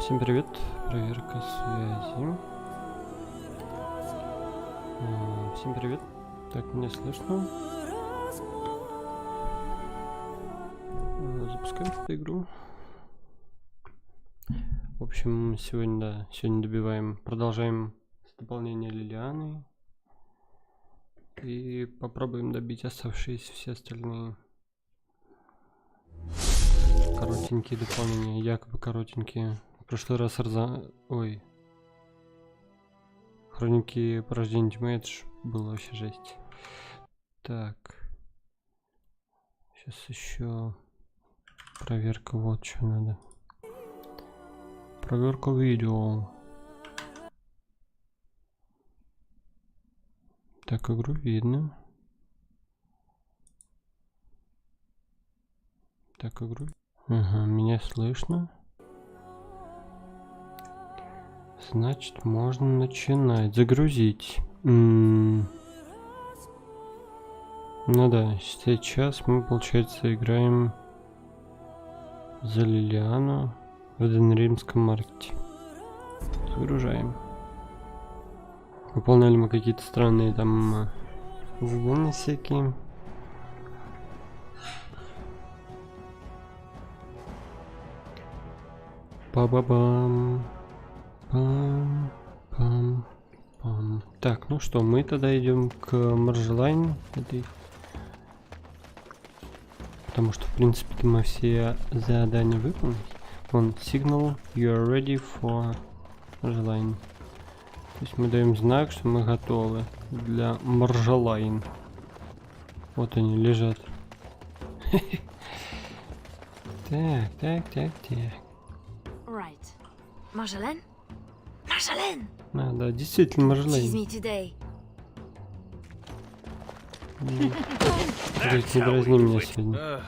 Всем привет, проверка связи. Всем привет. Так, меня слышно? Запускаем эту игру. В общем, сегодня добиваем, продолжаем с дополнения Лилианы. И попробуем добить оставшиеся все остальные коротенькие дополнения, якобы коротенькие. В прошлый раз Хроники порождения тьмы, это ж было вообще жесть. Так. Сейчас еще проверка, вот что надо. Проверка видео. Так, игру видно. Так, игру. Ага, меня слышно. Значит, можно начинать. Загрузить. Ну да, сейчас мы, получается, играем за Лилиану в Денримском маркете. Загружаем. Выполняли мы какие-то странные там задания всякие. Па-ба-бам. Пам-пам-пам. Так, ну что, мы тогда идем к Маржелайн этой. Потому что, в принципе, мы все задания выполнили. Вон, signal, you are ready for Маржелайн. То есть мы даем знак, что мы готовы для Маржелайн. Вот они лежат. Так. Right. Marjolaine? Marjolaine! А, да, действительно, Маржелайн. Me today. Не дразни меня сегодня.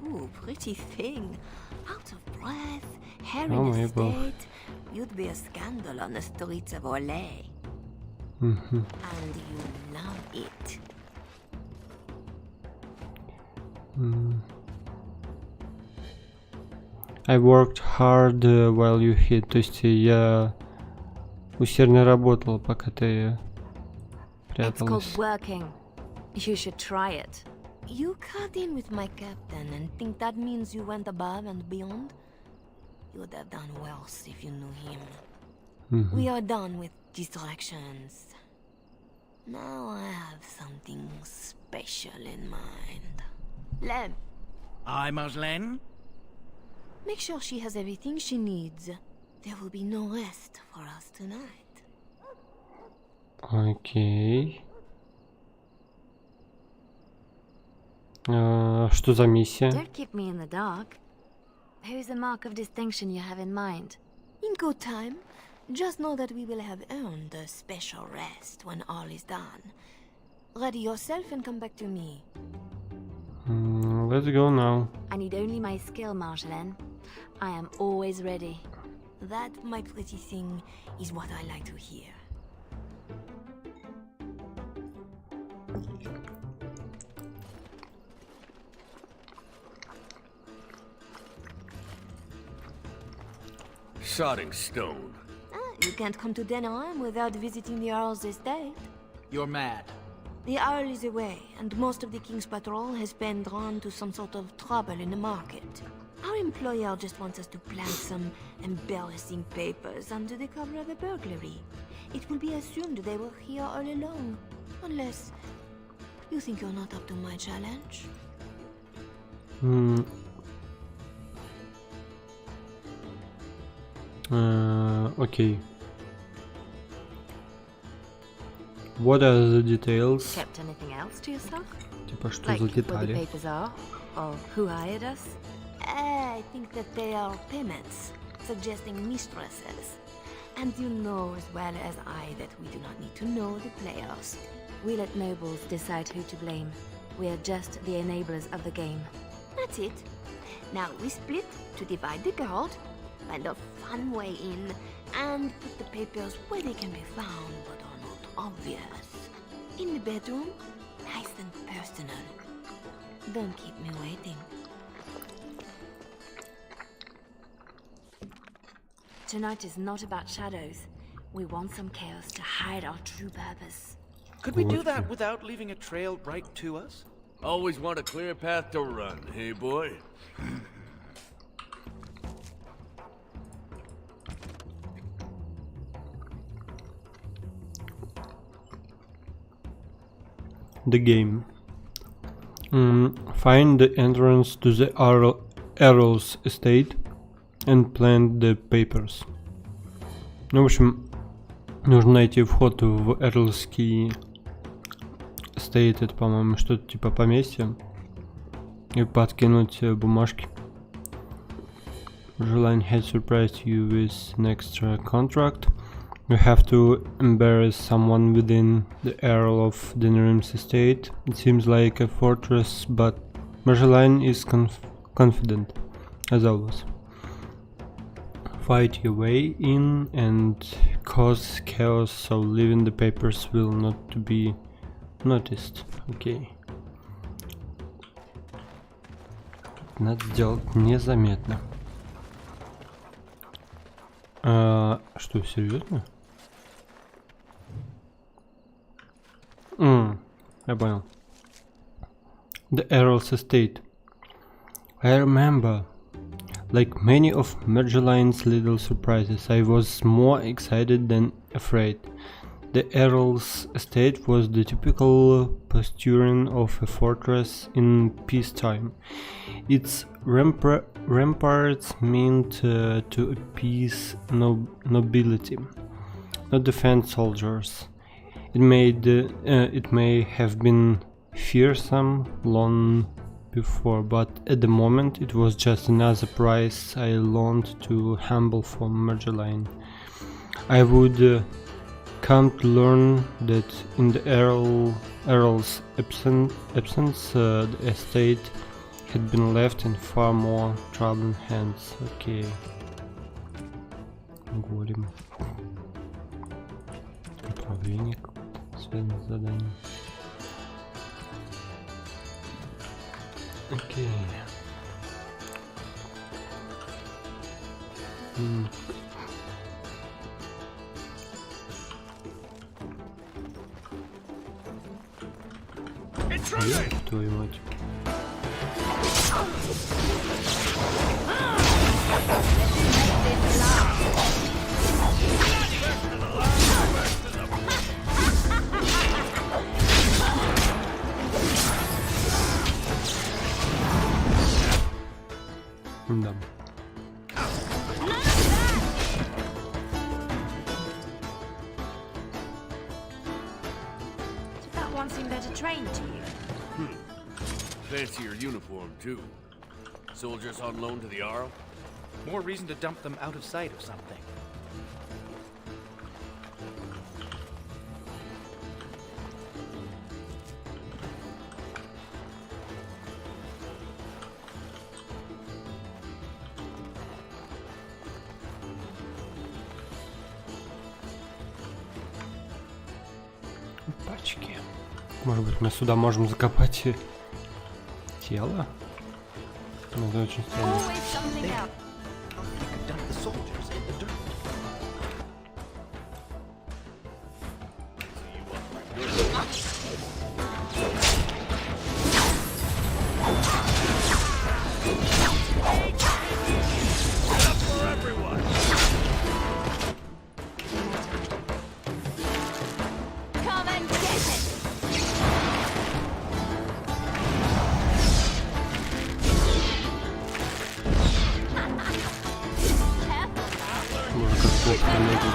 Ooh, pretty thing. Out of breath, hair Oh in my a God. state. You'd be a scandal on the streets of Orlais. Мгм. And you love it. I worked hard while you hid. То есть я усердно работал, пока ты It's called пряталась. working. You should try it. You cut in with my captain and think that means you went above and beyond? You would have done worse if you knew him. We are done with distractions. Now I have something special in mind. Lem, Aye, Marjolaine? make sure she has everything she needs. There will be no rest for us tonight. Окей. Что за миссия? Don't keep me in the dark. Who's the mark of distinction you have in mind? In good time. Just know that we will have earned a special rest when all is done. Ready yourself and come back to me. Let's go now. I need only my skill, Marjolaine. I am always ready. That, my pretty thing, is what I like to hear. Sodding stone. You can't come to Denham without visiting the Earl's estate. You're mad. The Earl is away, and most of the King's patrol has been drawn to some sort of trouble in the market. Our employer just wants us to plant some embarrassing papers under the cover of a burglary. It will be assumed they were here all along, unless you think you're not up to my challenge. Окей. What are the details? Kept anything else to yourself? Типа, что Like за where the детали? papers are, or who hired us? I think that they are payments, suggesting mistresses. And you know as well as I that we do not need to know the players. We let nobles decide who to blame. We are just the enablers of the game. That's it. Now we split to divide the guard, find a fun way in, and put the papers where they can be found but are not obvious. In the bedroom, nice and personal. Don't keep me waiting. Tonight is not about shadows. We want some chaos to hide our true purpose. Could we do that without leaving a trail right to us? Always want a clear path to run, hey boy? The game. Find the entrance to the Earl's estate and plant the papers. Ну, в общем, нужно найти вход в Эрлский estate. Это, по-моему, что-то типа поместья. И подкинуть бумажки. Желание had surprised you with an extra contract. You have to embarrass someone within the Earl of Dinnerim's estate. It seems like a fortress, but Marjolaine is confident, as always. Fight your way in and cause chaos, so leaving the papers will not be noticed. Okay. Надо сделать незаметно. Что, серьезно? Я понял. The Earl's estate. I remember, like many of Marjolaine's little surprises, I was more excited than afraid. The Earl's estate was the typical posturing of a fortress in peacetime. Its ramparts meant to appease nobility, not defend soldiers. It may have been fearsome long before, but at the moment it was just another price I longed to humble for Marjolaine. I would come to learn that in the Earl's absence, the estate had been left in far more troubled hands. Okay. Голем. Управление. Связано с заданием. Окей. Твою мать. Да. Did that one seem better trained to you? Fancy your uniform, too. Soldiers on loan to the Arl? More reason to dump them out of sight or something. Пачки. Может быть, мы сюда можем закопать тело? Ну, это очень странно. Always something else. You could dump the soldiers in the dirt. Come and get it! Может, как плохо коллеги.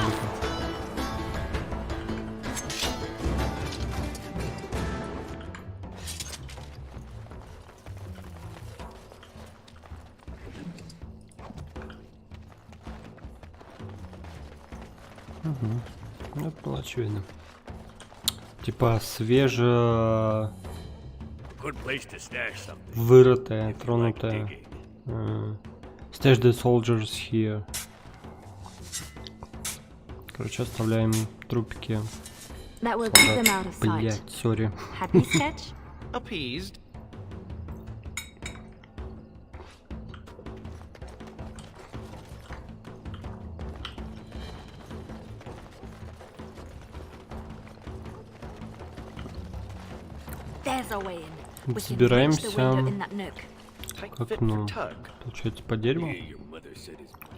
Ну, это было очевидно. Типа свеже Good place to stash something. вырытая, If you like тронутая. digging. Stash the soldiers here. Короче, оставляем трупики. That will keep them out of sight. Блять, сори. Happy sketch? Appeased. There's our way in. We can reach the Собираемся window in that nook. Tight к fit окну. for tug. Получается по дереву. Yeah, your mother said as much.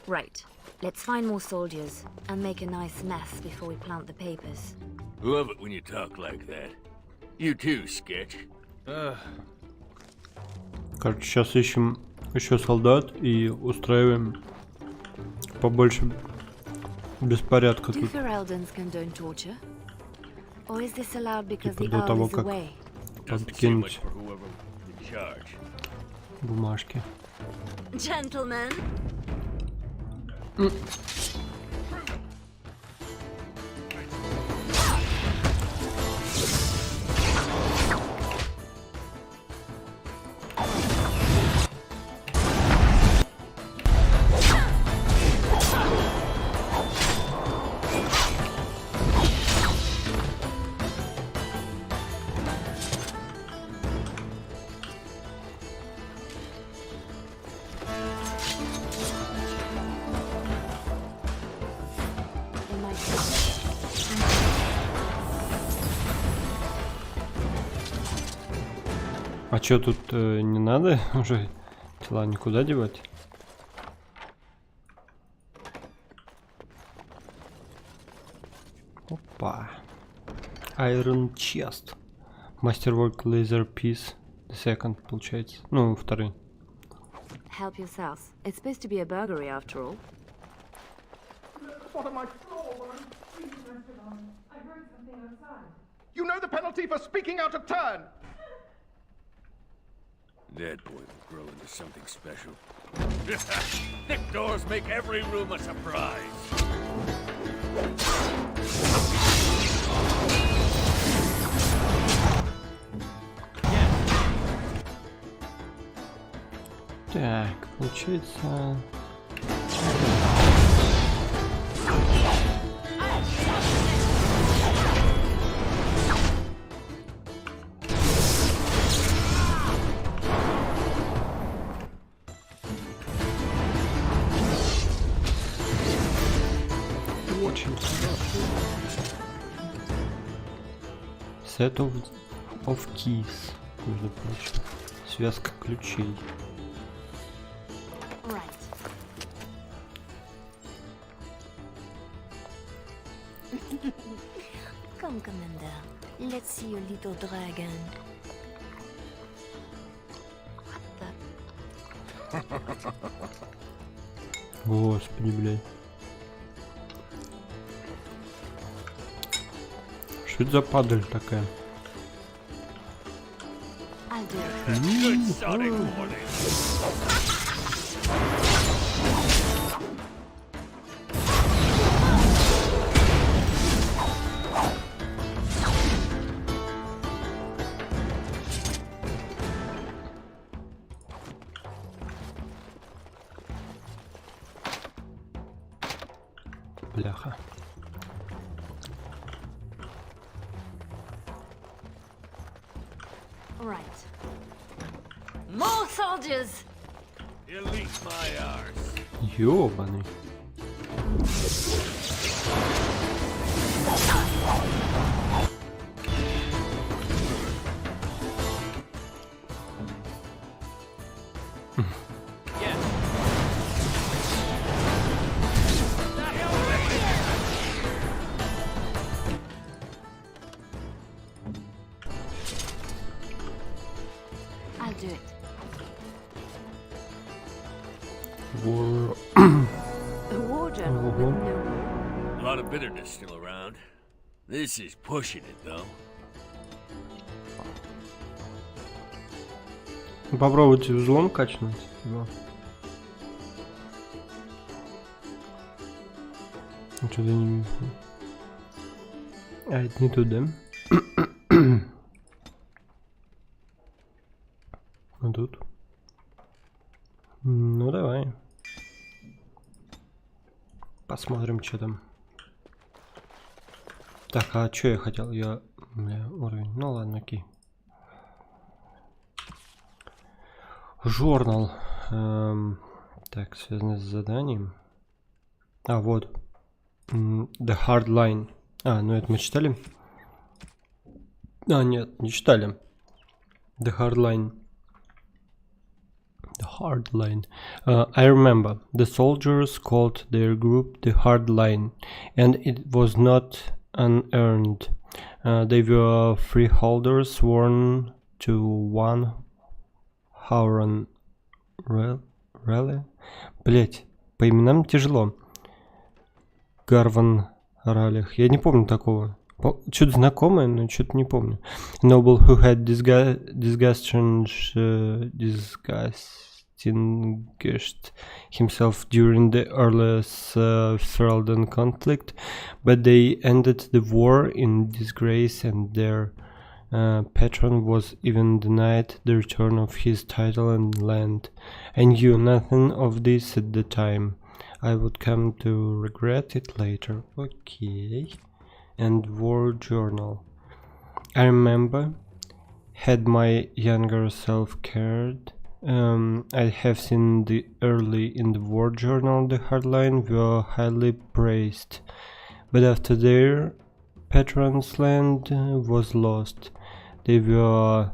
Right. Let's find more soldiers and make a nice mess before we plant the papers. Love it when you talk like that. You too, Sketch. Короче, сейчас ищем еще солдат и устраиваем побольше беспорядка Do тут. Ferelden's condone torture? Or is this allowed because Типа the до Earl того, is как away? Doesn't seem much подкинуть for whoever in charge. бумажки. Gentlemen, in my А чё тут не надо уже тела никуда девать? Опа. Iron Chest. Masterwork Laser Piece. The second, получается. Ну, второй. help yourselves. It's supposed to be a burglary after all. What am I? You know the penalty for speaking out of turn. That boy will grow into something special. Thick doors make every room a surprise. Так, получается... Очень хорошо. Set of keys, между прочим. Связка ключей. Right. Come, Commander. Let's see your little dragon. What the? Господи, блядь. Что это за падаль такая? I'll do it. Good sonic warning. Бляха. Right. More soldiers! Elite my arse. Ёбаный. I'll do it. War... A war journal with no... A lot of bitterness still around. This is pushing it, though. Попробуйте взлом качнуть его. Что-то не... А, это не туда. А тут? Ну давай. Посмотрим, что там. Так, а что я хотел? Я Бля, уровень. Ну ладно, окей. Журнал. Так, связано с заданием. А, вот. The Hard Line. А, ну это мы читали? А, нет, не читали. The Hard Line. The Hard Line. I remember. The soldiers called their group the Hard Line, and it was not unearned. They were freeholders sworn to one Hauran Rally. Блять, по именам тяжело. Гарван Ралих. Я не помню такого. Что-то знакомое, но что-то не помню. Noble who had distinguished himself during the earliest Ferelden conflict, but they ended the war in disgrace, and their patron was even denied the return of his title and land. I knew nothing of this at the time. I would come to regret it later. Okay. And war journal. I remember, had my younger self cared, I have seen the early in the war journal the hardline were highly praised, but after their patron's land was lost, they were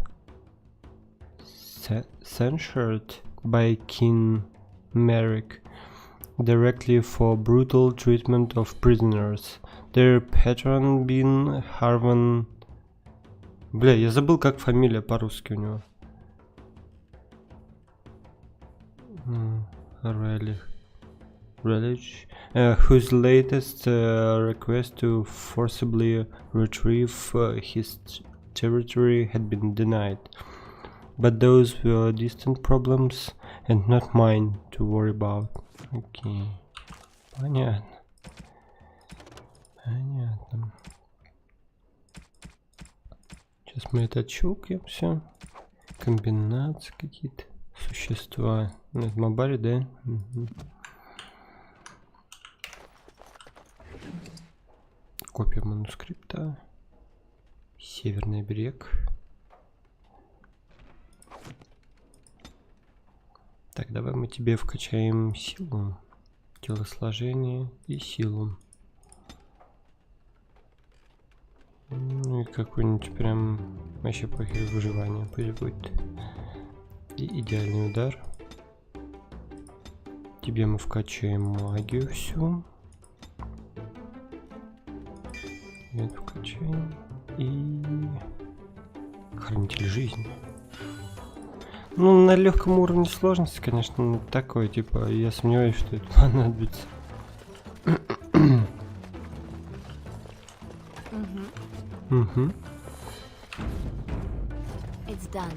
censured by King Merrick directly for brutal treatment of prisoners. Their patron being Harvan... Бля, я забыл, как фамилия по-русски у него. Relish. Whose latest request to forcibly retrieve his territory had been denied. But those were distant problems and not mine to worry about. Okay. Понятно. Понятно. Сейчас мы это отщелкаем все. Комбинации какие-то. Существа. Ну, это мобаре, да? Угу. Копия манускрипта. Северный брег. Так, давай мы тебе вкачаем силу. Телосложение и силу. Ну и какой-нибудь прям вообще похер выживание. Пусть будет. И идеальный удар. Тебе мы вкачаем магию всю. Это вкачаем. И хранитель жизни. Ну, на легком уровне сложности, конечно, такой, типа, я сомневаюсь, что это понадобится. It's done.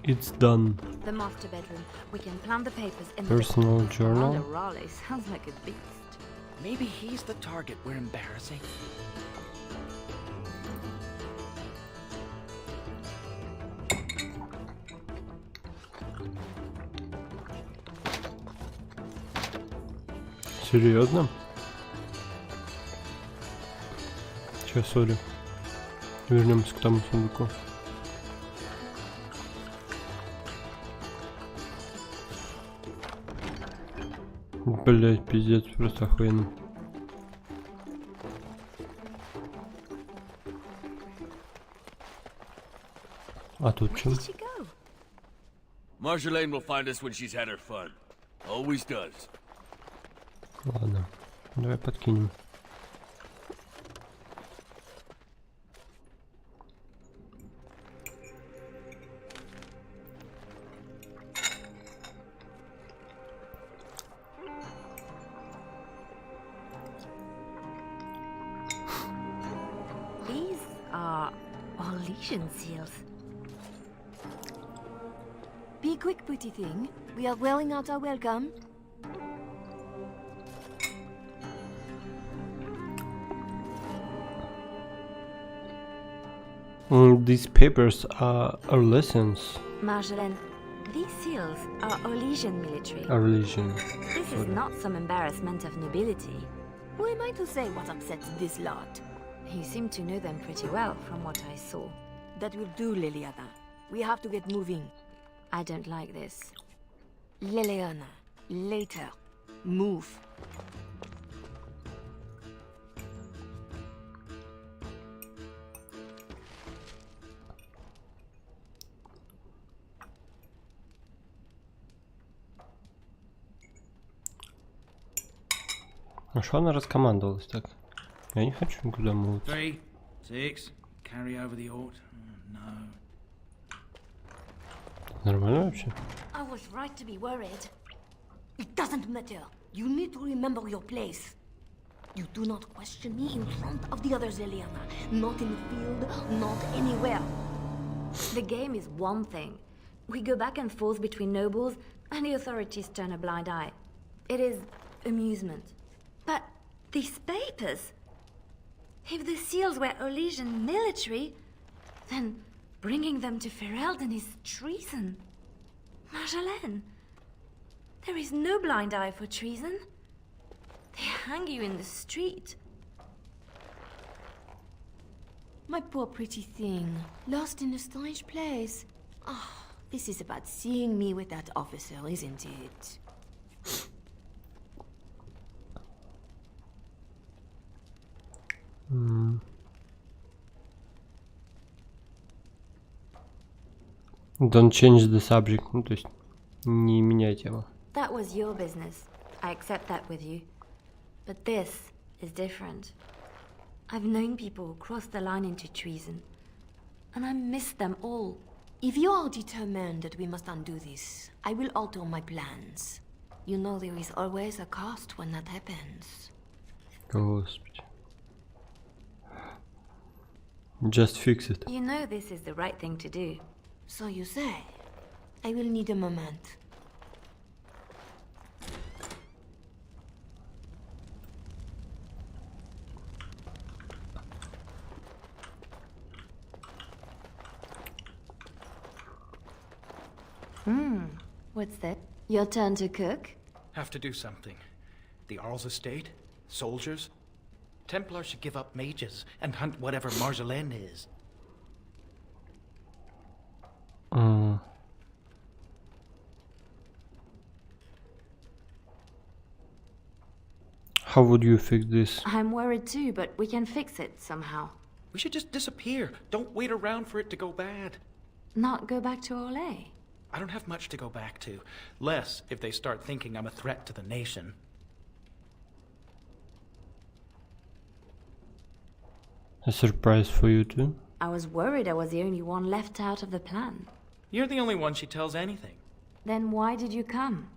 It's done. The master bedroom. We can plant the papers in Personal the journal. Commander Raleigh sounds like a beast. Maybe he's the target we're embarrassing. Серьезно? Сейчас, сори. Вернемся к тому сундуку. Блять, пиздец, просто охуенно. А тут Where что? did she go? Marjolaine will find us when she's had her fun. Always does. Ладно, давай подкинем. These are Orlesian seals. Be quick, pretty thing. We are wearing out our welcome. These papers are our lessons. Marjolaine, these seals are Orlesian military. Our religion. This is not some embarrassment of nobility. Who am I to say what upsets this lot? He seemed to know them pretty well from what I saw. That will do, Liliana. We have to get moving. I don't like this. Liliana, later. Move. А что она раскомандовалась так? Я не хочу никуда мыть. 3, 6. Carry over the ought. No. Нормально вообще? I was right to be worried. It doesn't matter. You need to remember your place. You do not question me in front of the others, Liliana. Not in the field, not anywhere. The game is one thing. We go back and forth between nobles, and the authorities turn a blind eye. It is amusement. But these papers... If the seals were Olesian military, then bringing them to Ferelden is treason. Marjolaine, there is no blind eye for treason. They hang you in the street. My poor pretty thing, lost in a strange place. Ah, this is about seeing me with that officer, isn't it? Don't change the subject. Ну, то есть, не меняй тему. That was your business. I accept that with you. But this is different. I've known people who crossed the line into treason, and I miss them all. If you are determined that we must undo this, I will alter my plans. You know there is always a cost when that happens. Господи. Just fix it. You know this is the right thing to do. So you say. I will need a moment. What's that? Your turn to cook? Have to do something. The Earl's estate? Soldiers? Templars should give up mages and hunt whatever Marjolaine is. How would you fix this? I'm worried too, but we can fix it somehow. We should just disappear. Don't wait around for it to go bad. Not go back to Olay. I don't have much to go back to. Less if they start thinking I'm a threat to the nation. A surprise for you too? I was worried I was the only one left out of the plan. You're the only one she tells anything. Then why did you come?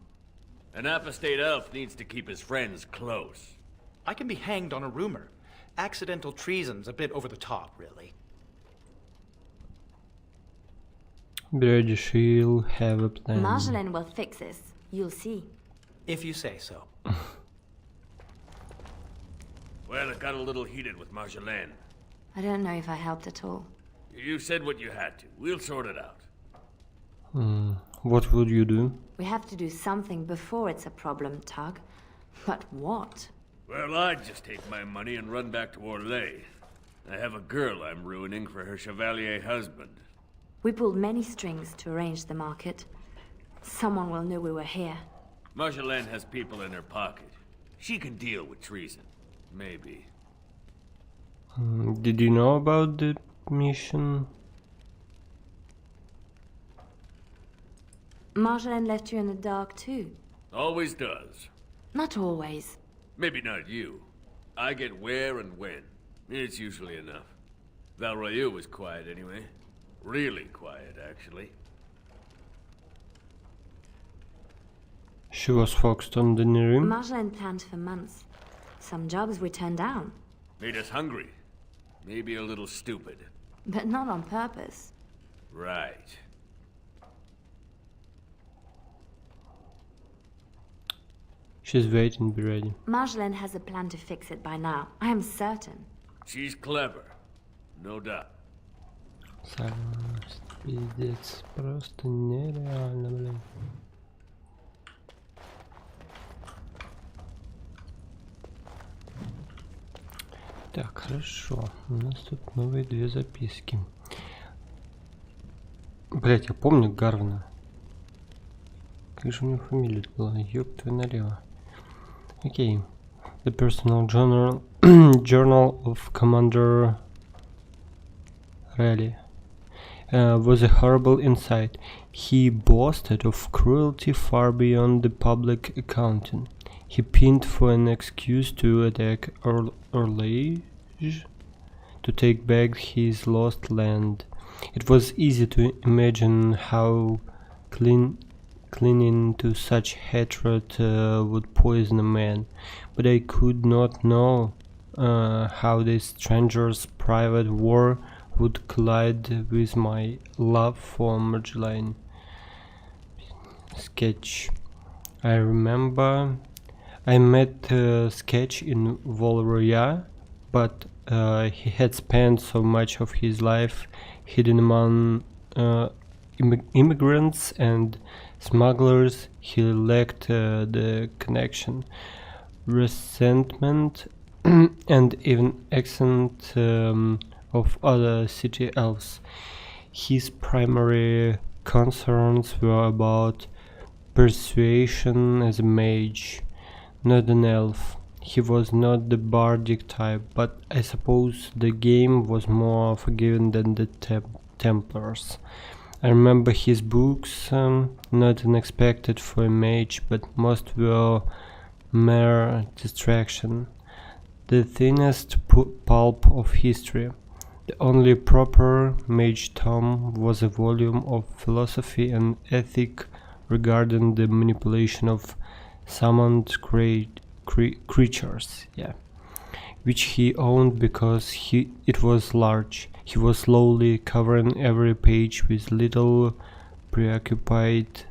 An apostate elf needs to keep his friends close. I can be hanged on a rumor. Accidental treason's a bit over the top, really. Brady, she'll have a plan. Marjolaine will fix this. You'll see. If you say so. Well, it got a little heated with Marjolaine. I don't know if I helped at all. You said what you had to. We'll sort it out. What would you do? We have to do something before it's a problem, Tug. But what? Well, I'd just take my money and run back to Orlais. I have a girl I'm ruining for her Chevalier husband. We pulled many strings to arrange the market. Someone will know we were here. Marjolaine has people in her pocket. She can deal with treason. Maybe. Did you know about the mission? Marjolaine left you in the dark too. Always does. Not always. Maybe not you. I get where and when. It's usually enough. Valroyu was quiet anyway. Really quiet, actually. She was focused on the room. Marjolaine planned for months. Some jobs we turned down. Made us hungry. Maybe a little stupid. But not on purpose. Right. She's waiting, be ready. Marjolaine has a plan to fix it by now. I am certain. She's clever. No doubt. Пиздец, просто нереально, блин. Так, хорошо. У нас тут новые 2 записки. Блять, я помню Гарвина. Как же у него фамилия была? Ёб твою налево. Окей. The personal journal journal of Commander Raleigh was a horrible insight. He boasted of cruelty far beyond the public accounting. He pined for an excuse to attack Orleans to take back his lost land. It was easy to imagine how clinging to such hatred would poison a man, but I could not know how this stranger's private war would collide with my love for Marceline. Sketch. I remember I met Sketch in Valroya, but he had spent so much of his life hidden among immigrants and smugglers, he lacked the connection, resentment, and even accent of other city elves. His primary concerns were about persuasion as a mage, not an elf. He was not the bardic type, but I suppose the game was more forgiving than the Templars. I remember his books, not unexpected for a mage, but most were mere distraction. The thinnest pulp of history. The only proper mage tome was a volume of philosophy and ethic regarding the manipulation of summoned creatures, which he owned because it was large. He was slowly covering every page with little preoccupied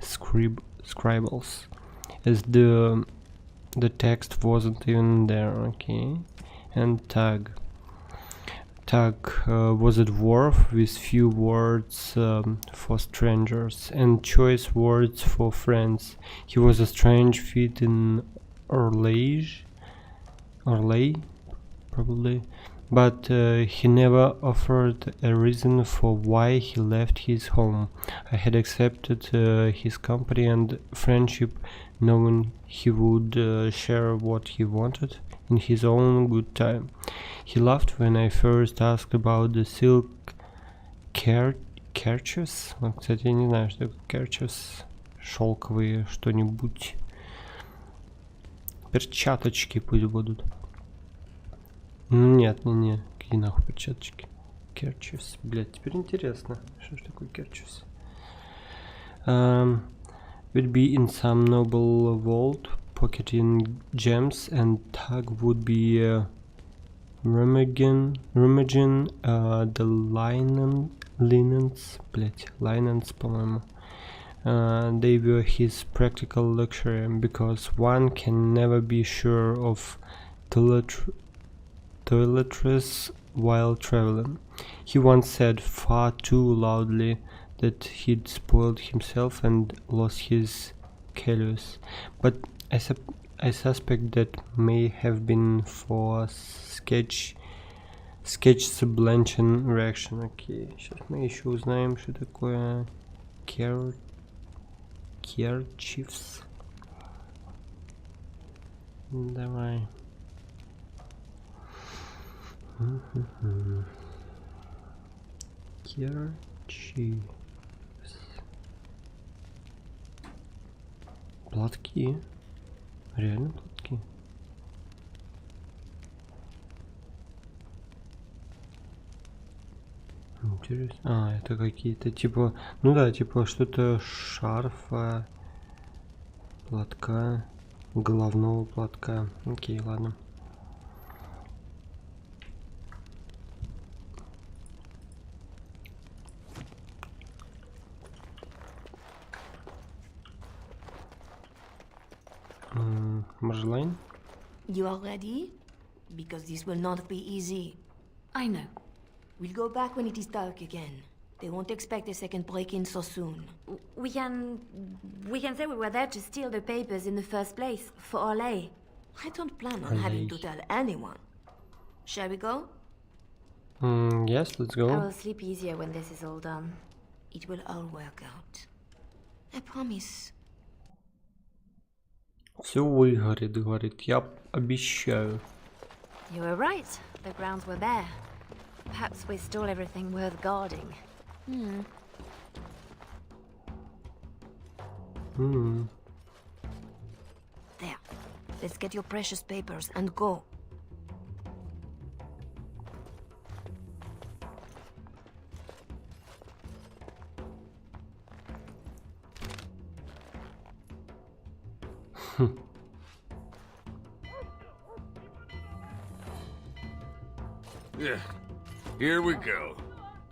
scribbles, as the text wasn't even there. Okay, and Tag. Tag was a dwarf with few words for strangers and choice words for friends. He was a strange fit in Orleans, probably, but he never offered a reason for why he left his home. I had accepted his company and friendship, knowing he would share what he wanted in his own good time. He laughed when I first asked about the silk kerchiefs. Кстати, я не знаю, что такое kerchiefs. Шелковые что-нибудь. Перчаточки пусть будут. Нет, не. Какие нахуй перчаточки? Kerchiefs. Блять, теперь интересно. Что ж такое kerchiefs? Would be in some noble vault, pocketing gems, and Tag would be rummaging the linens, по-моему. They were his practical luxury, because one can never be sure of toiletries while traveling. He once said far too loudly that he'd spoiled himself and lost his callus, but I suspect that may have been for sketch sublation reaction. Окей, сейчас мы еще узнаем, что такое kerchiefs. Давай. Kerchiefs. Платки. Реально платки. Интересно. Это какие-то типа... Ну да, типа что-то шарфа, платка, головного платка. Окей, ладно. Marceline? You are ready? Because this will not be easy. I know. We'll go back when it is dark again. They won't expect a second break-in so soon. We can say we were there to steal the papers in the first place, for Orlais. I don't plan on having to tell anyone. Shall we go? Yes, let's I go. will sleep easier when this is all done. It will all work out. I promise. Все выгорит, говорит. Я обещаю. You were right. The grounds were bare. Perhaps we stole everything worth guarding. There. Let's get your precious papers and go. Yeah. Here we go.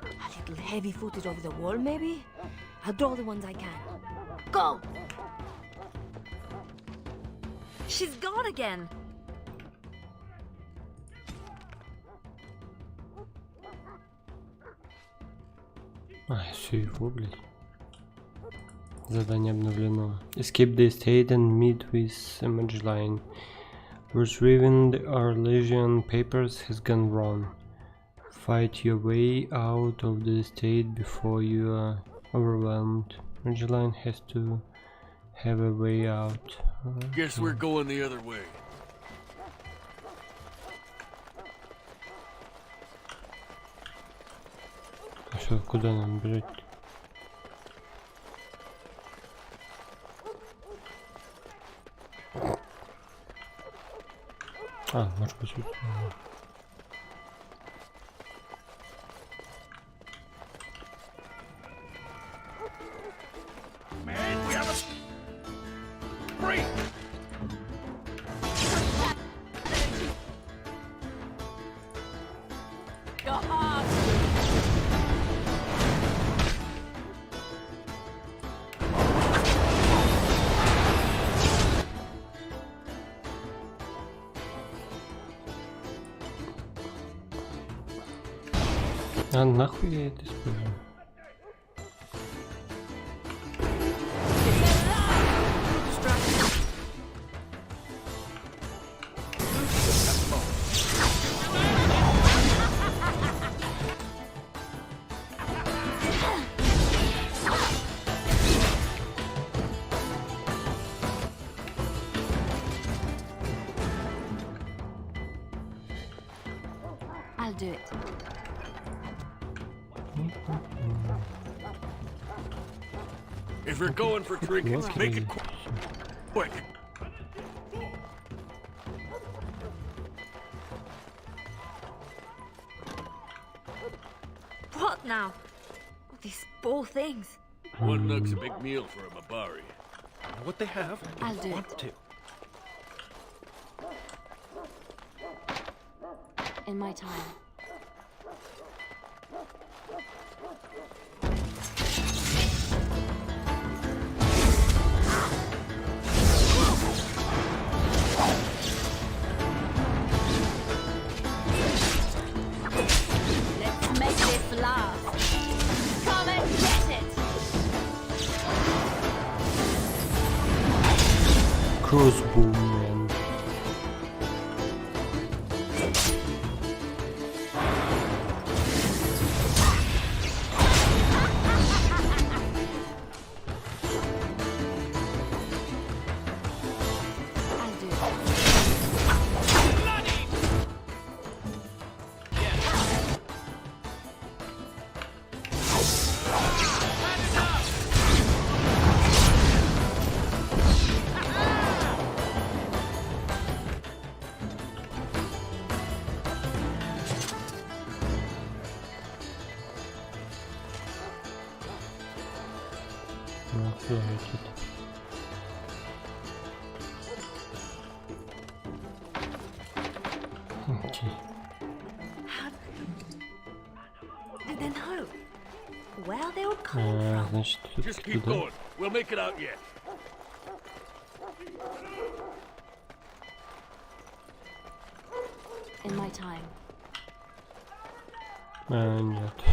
A little heavy-footed over the wall, maybe? I'll draw the ones I can. Go! She's gone again. Все его, блядь. Задание обновлено. Escape the estate and meet with a mage line. Retrieving the Arlesian papers has gone wrong. Fight your way out of the estate before you are overwhelmed. Mage line has to have a way out. Guess we're going the other way. А что, куда нам бежать? А, может быть, тут. Man, we have a break. А нахуй я это использую? I'll do it. If you're going for trinkets, make it quick. What now? Oh, these poor things. One nug's a big meal for a Mabari. Know what they have? I I'll don't do want it. to. In my time. Let's make this last. Come and get it. Crossbow man. I'll do it. Ну, охуеть это. Окей. Did they know? Where they were coming from? Значит, Just все-таки keep туда. going. We'll make it out yet. In my time. Нет.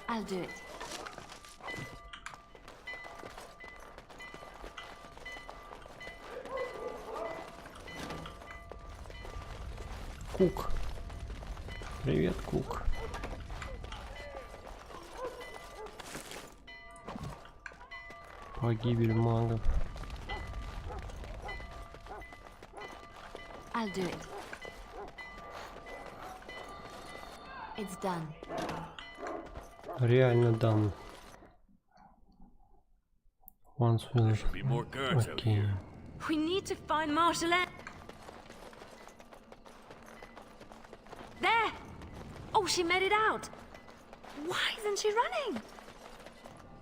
I'll do it. Кук. Привет, Кук. Погибель магов. I'll do it. It's done. Реально дан. Once we There should be more guards out Okay. here. We need to find Marjolaine. There! Oh, she made it out. Why isn't she running?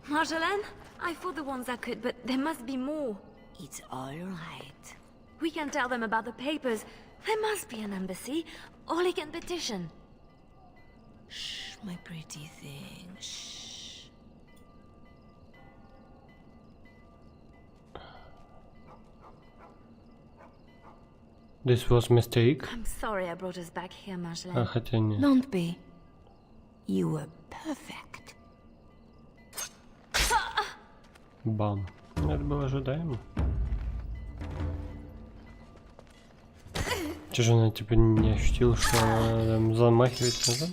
Marjolaine, I fought the ones that could, but there must be more. It's all right. We can tell them about the papers. There must be an embassy. AlltiGame petition. Shh, my pretty thing. Shh. This was mistake. I'm sorry I brought us back here, А, Marjolaine. хотя нет. Don't be. You were perfect. Бам. Это было ожидаемо. Че же она типа не ощутила, что она там замахивается назад?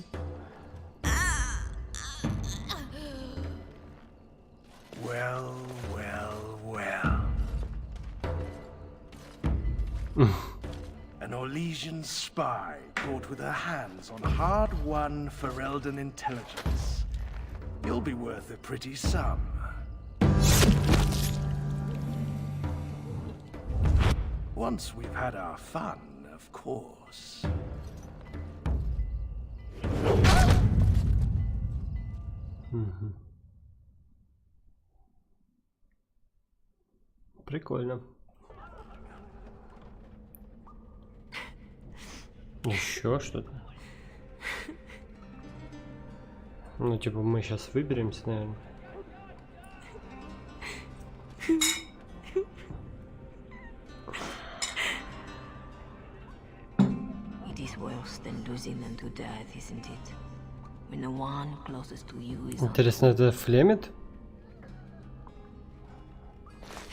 Well, well, well. An Orlesian spy caught with her hands on hard-won Ferelden intelligence. You'll be worth a pretty sum. Once we've had our fun, of course. Прикольно. Еще что-то. Ну, типа, мы сейчас выберемся, наверное. It is worse than losing them to death, isn't it? When the one closest to you is Интересно, это Флемит?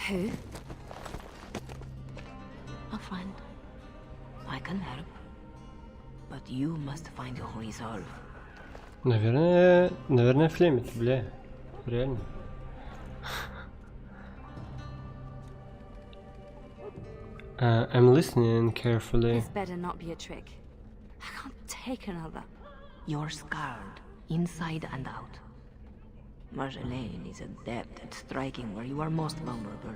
Who? a friend. I can help. But you must find your resolve. Наверное, Флемит, бля. Реально. I'm listening carefully. This better not be a trick. I can't take another. You're scarred, inside and out. Marjolaine is adept at striking where you are most vulnerable.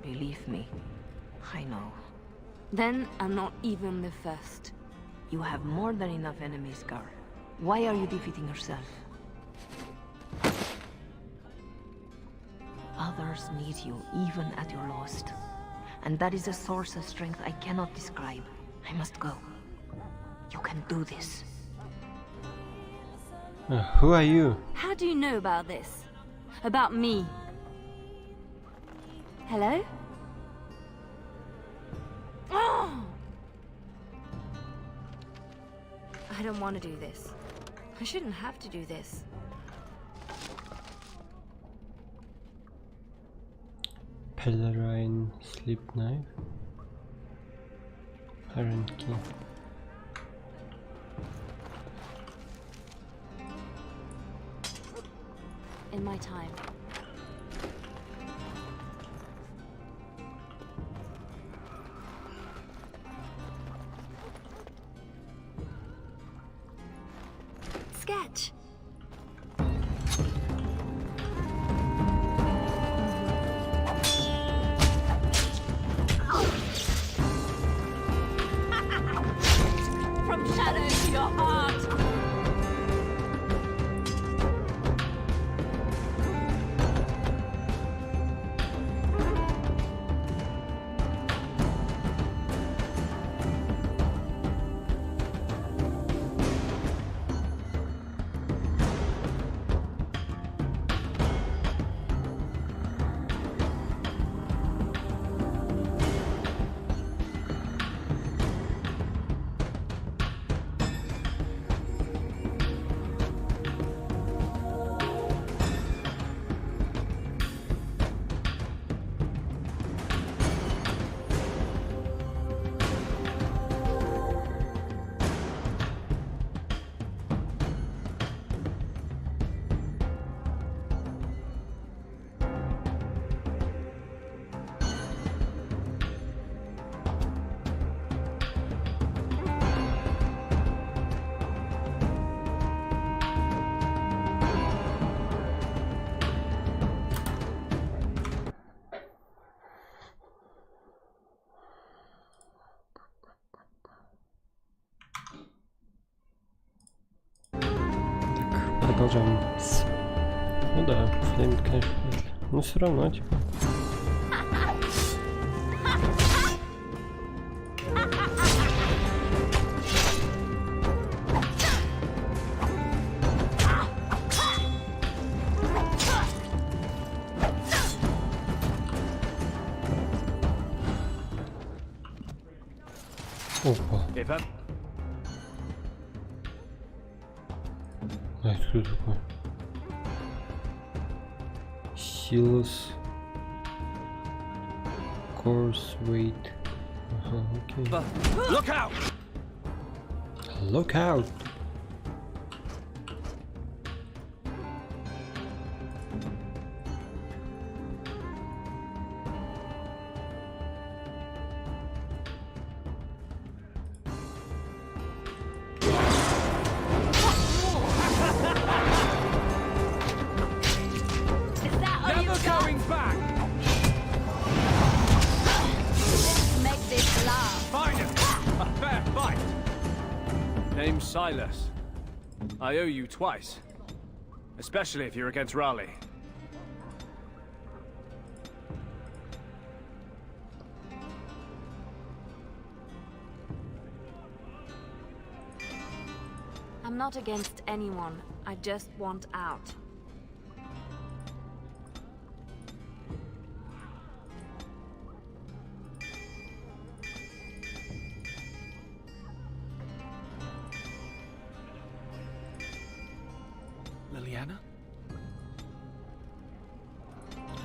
Believe me, I know. Then I'm not even the first. You have more than enough enemies, Gar. Why are you defeating yourself? Others need you even at your lowest. And that is a source of strength I cannot describe. I must go. You can do this. Who are you? How do you know about this? About me? Hello? Oh! I don't want to do this. I shouldn't have to do this. Pelerine sleep knife. Iron key. In my time. Sketch. From shadow to your heart. продолжаем. Ну да, флейм, конечно, нет. Но все равно, типа. Опа. А это кто такой? Силос. Course weight. Ага, окей. Look out! Look out! Is that all Never you got? going back! Make this last. Find it! A fair fight! Name's Silas. I owe you twice. Especially if you're against Raleigh. I'm not against anyone. I just want out. Liliana?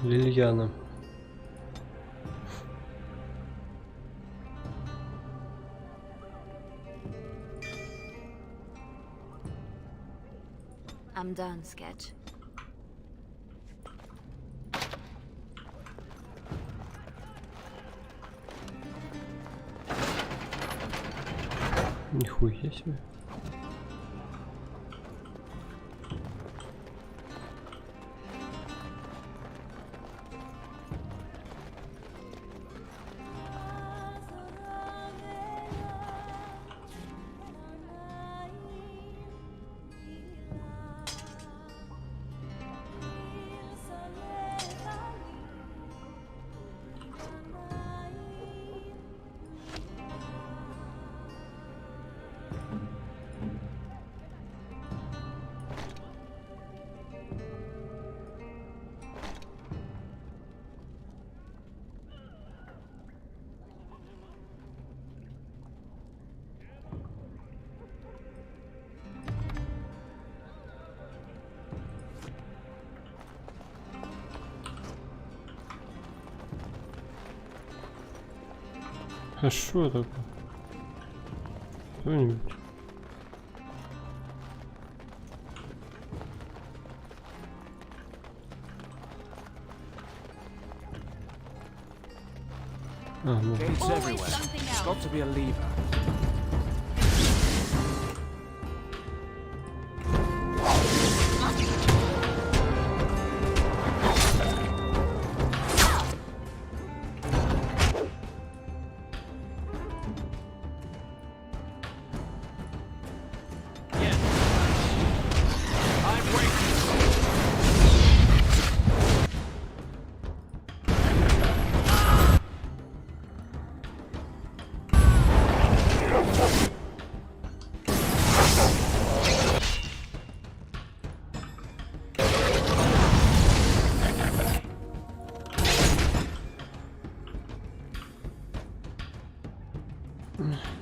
Лильяна. I'm done, Sketch. Нихуя себе. А что такое? Кто-нибудь? А, ну. Gates Always everywhere. something There's else. got to be a lever.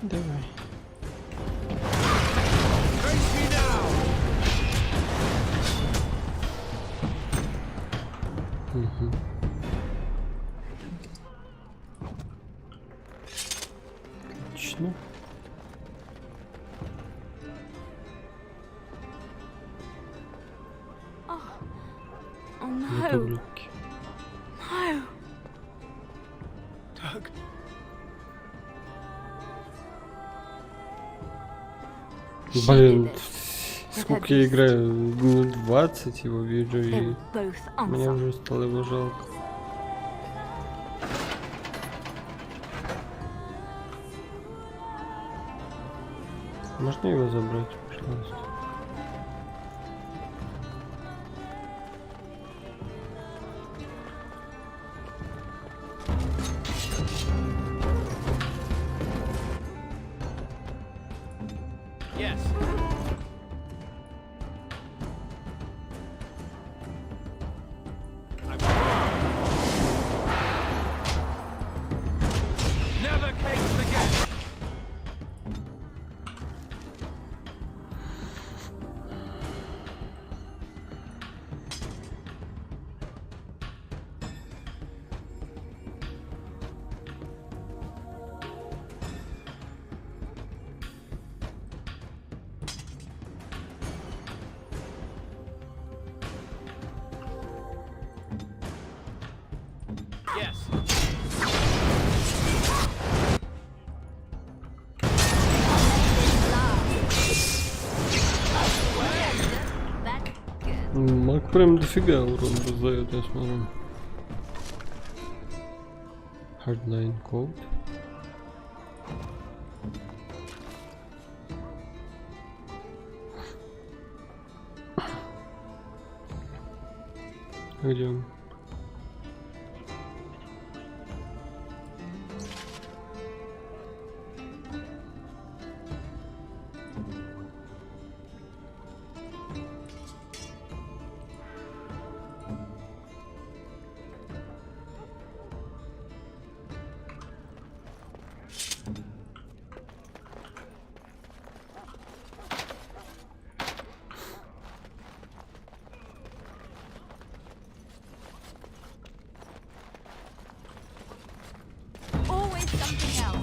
Давай. Face me now! Угу. Отлично. Oh no. Таблетки. No. Doug? Блин, сколько я играю? Минут 20 его вижу, They и were both мне answer. уже стало его жалко. Можно его забрать, пожалуйста? Yes. Never caged again. Yes. Маг прям дофига урон раздает, я смотрю. Hardline code. Где он? Always something else.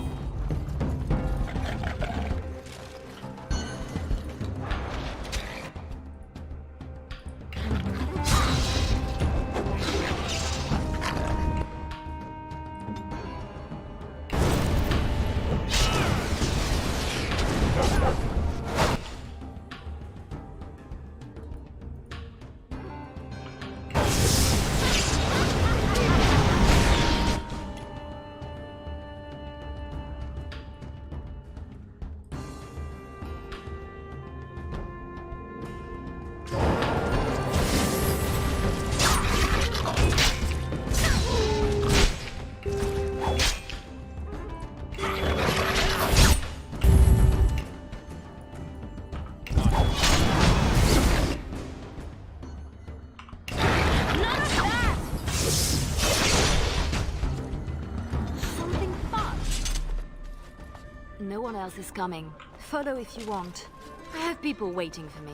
No one else is coming. Follow if you want. I have people waiting for me.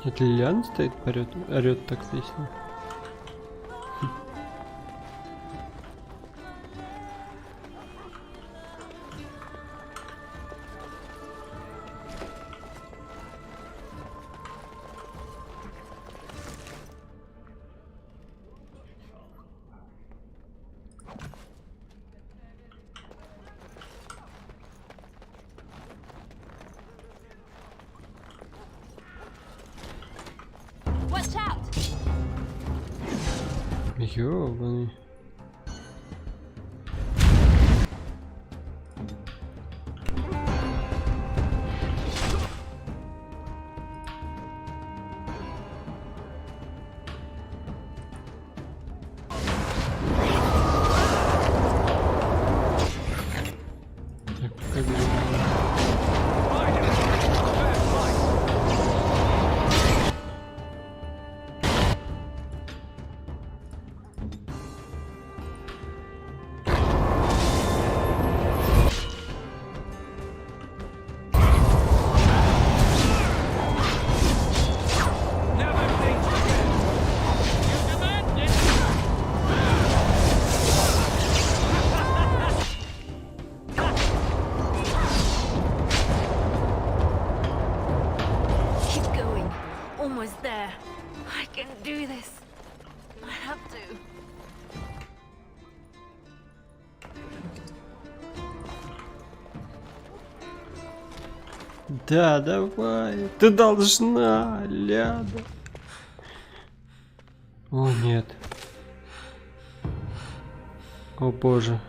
Это Лилиан стоит, орёт так песня. Watch out! Ёбаный. Так, как же... Keep going. Almost there. I can do this. I have to. Да, давай. Ты должна, Ляда. О, нет. О, боже.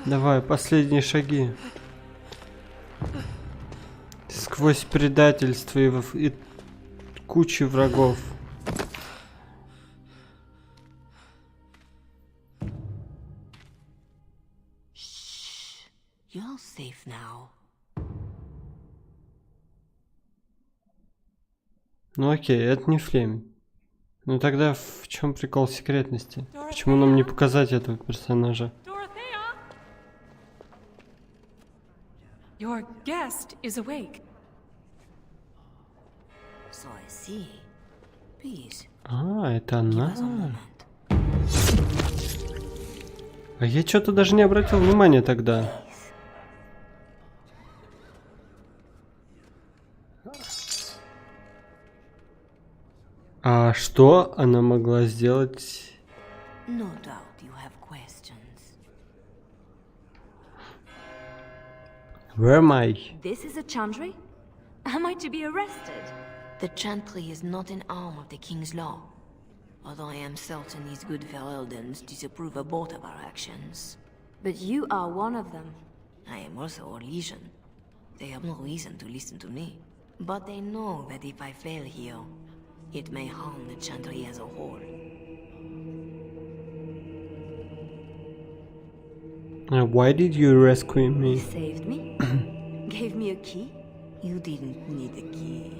Давай, последние шаги. Сквозь предательство и кучу врагов. You're safe now. Ну окей, это не Флеминг. Ну тогда в чем прикол секретности? Почему нам не показать этого персонажа? Dorothea! Your guest is awake. So I see. Please, А, это give она. us a moment. А я что-то даже не обратил внимания тогда. А что она могла сделать? No doubt you have questions. Where am I? This is a chantry? Am I to be arrested? The chantry is not an arm of the king's law. Although I am certain these good Fereldans disapprove of both of our actions. But you are one of them. I am also a legion. They have no reason to listen to me. But they know that if I fail here, it may harm the chantry as a whole. Why did you rescue You me? saved me? Gave me a key? You didn't need a key.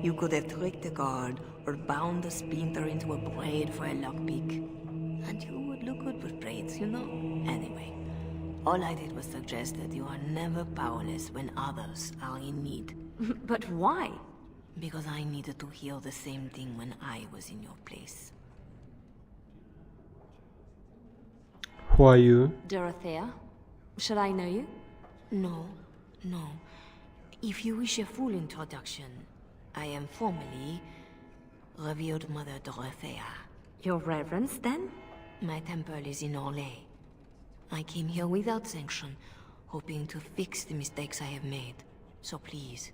You could have tricked the guard or bound a splinter into a braid for a lockpick. And you would look good with braids, you know. Anyway, all I did was suggest that you are never powerless when others are in need. But why? Because I needed to hear the same thing when I was in your place. Who are you? Dorothea? Should I know you? No, no. If you wish a full introduction, I am formally Revered Mother Dorothea. Your reverence, then? My temple is in Orlais. I came here without sanction, hoping to fix the mistakes I have made. So please,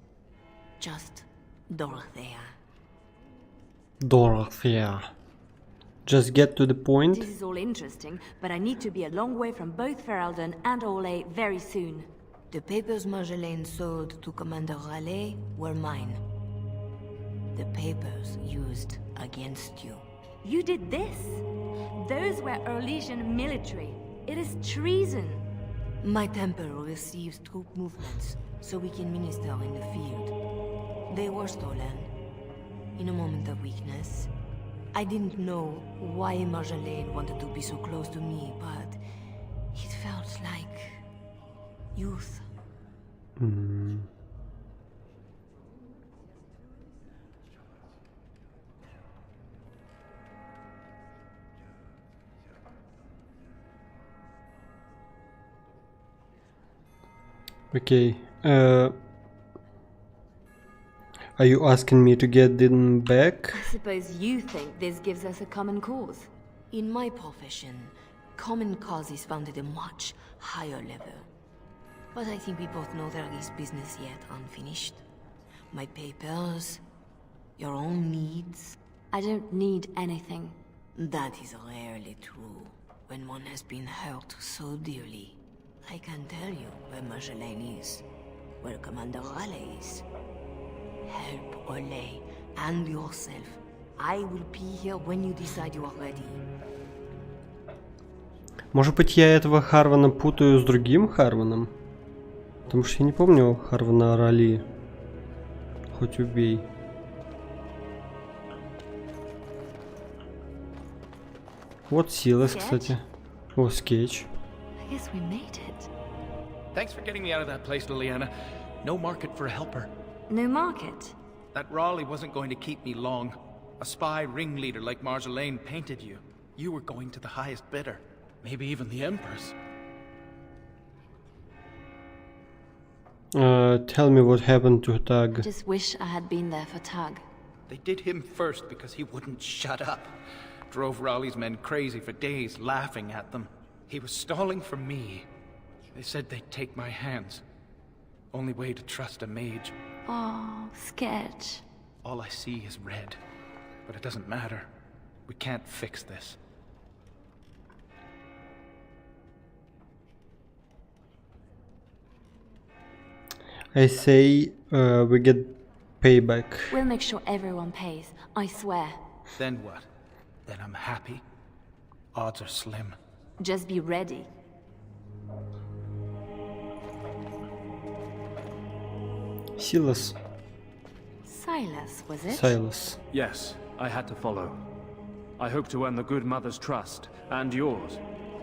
just Dorothea. Dorothea. Just get to the point. This is all interesting, but I need to be a long way from both Ferelden and Orlais very soon. The papers Marjolaine sold to Commander Raleigh were mine. The papers used against you. You did this? Those were Orlesian military. It is treason. My temple receives troop movements, so we can minister in the field. They were stolen. In a moment of weakness. I didn't know why Marjolaine wanted to be so close to me, but it felt like youth. Okay. Are you asking me to get them back? I suppose you think this gives us a common cause. In my profession, common cause is found at a much higher level. But I think we both know there is business yet unfinished. My papers, your own needs. I don't need anything. That is rarely true when one has been hurt so dearly. I can tell you where Marjolaine is, where Commander Raleigh is. Help Orlais and yourself. I will be here when you decide you are ready. Может быть, я этого Харвана путаю с другим Харваном? Потому что я не помню Харвана Рали. Хоть убей. Вот Силас, кстати. О, скетч. I guess we made it. Thanks for getting me out of that place, Liliana. No market for a helper. No market. That Raleigh wasn't going to keep me long. A spy ringleader like Marjolaine painted you. You were going to the highest bidder. Maybe even the Empress. Tell me what happened to Tag. I just wish I had been there for Tug. They did him first because he wouldn't shut up. Drove Raleigh's men crazy for days, laughing at them. He was stalling for me. They said they'd take my hands. Only way to trust a mage. Oh, sketch. All I see is red. But it doesn't matter. We can't fix this. I say we get payback. We'll make sure everyone pays, I swear. Then what? Then I'm happy? Odds are slim. Just be ready. Silas. Silas, was it? Silas. Yes, I had to follow. I hope to earn the good mother's trust, and yours.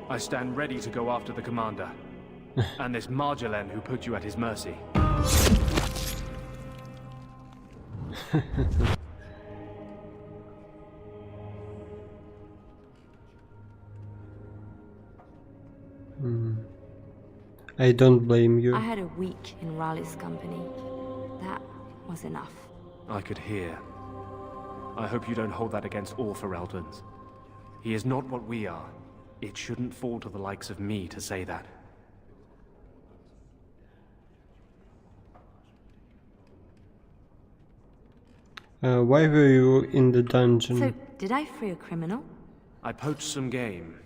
I stand ready to go after the commander. And this Marjolaine who put you at his mercy. I don't blame you. I had a week in Raleigh's company. That was enough. I could hear. I hope you don't hold that against all Ferelden's. He is not what we are. It shouldn't fall to the likes of me to say that. Why were you in the dungeon? So, did I free a criminal? I poached some game.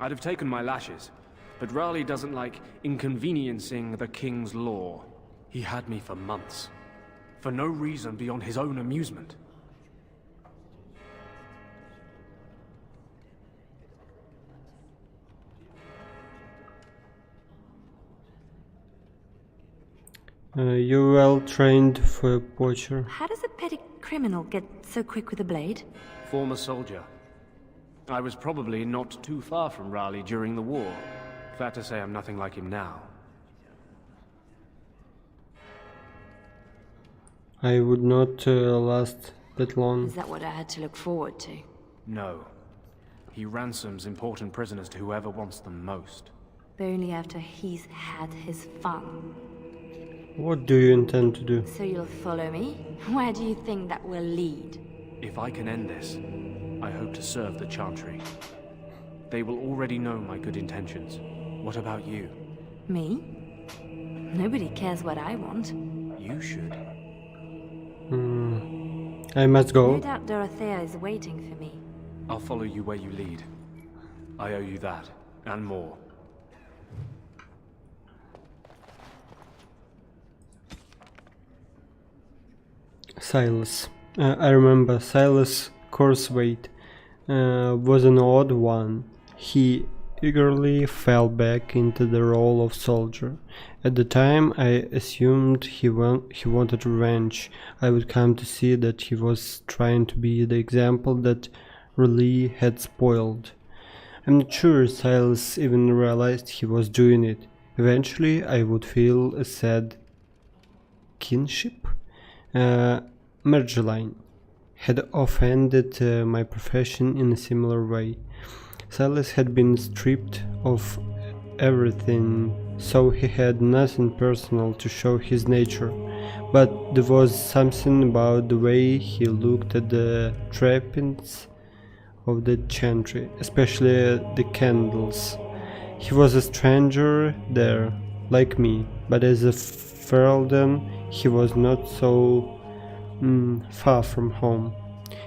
I'd have taken my lashes, but Raleigh doesn't like inconveniencing the king's law. He had me for months, for no reason beyond his own amusement. You're well trained for a poacher. How does a petty criminal get so quick with a blade? Former soldier. I was probably not too far from Raleigh during the war. Glad to say I'm nothing like him now. I would not last that long. Is that what I had to look forward to? No. He ransoms important prisoners to whoever wants them most. But only after he's had his fun. What do you intend to do? So you'll follow me? Where do you think that will lead? If I can end this, I hope to serve the Chantry. They will already know my good intentions. What about you? Me? Nobody cares what I want. You should. I must go. No doubt Dorothea is waiting for me. I'll follow you where you lead. I owe you that, and more. Silas. I remember Silas Corswaite was an odd one. He eagerly fell back into the role of soldier. At the time I assumed he wanted revenge. I would come to see that he was trying to be the example that Raleigh had spoiled. I'm not sure Silas even realized he was doing it. Eventually I would feel a sad kinship. Marjolaine had offended my profession in a similar way. Silas had been stripped of everything, so he had nothing personal to show his nature. But there was something about the way he looked at the trappings of the Chantry, especially the candles. He was a stranger there, like me, but as a Ferelden he was not so far from home.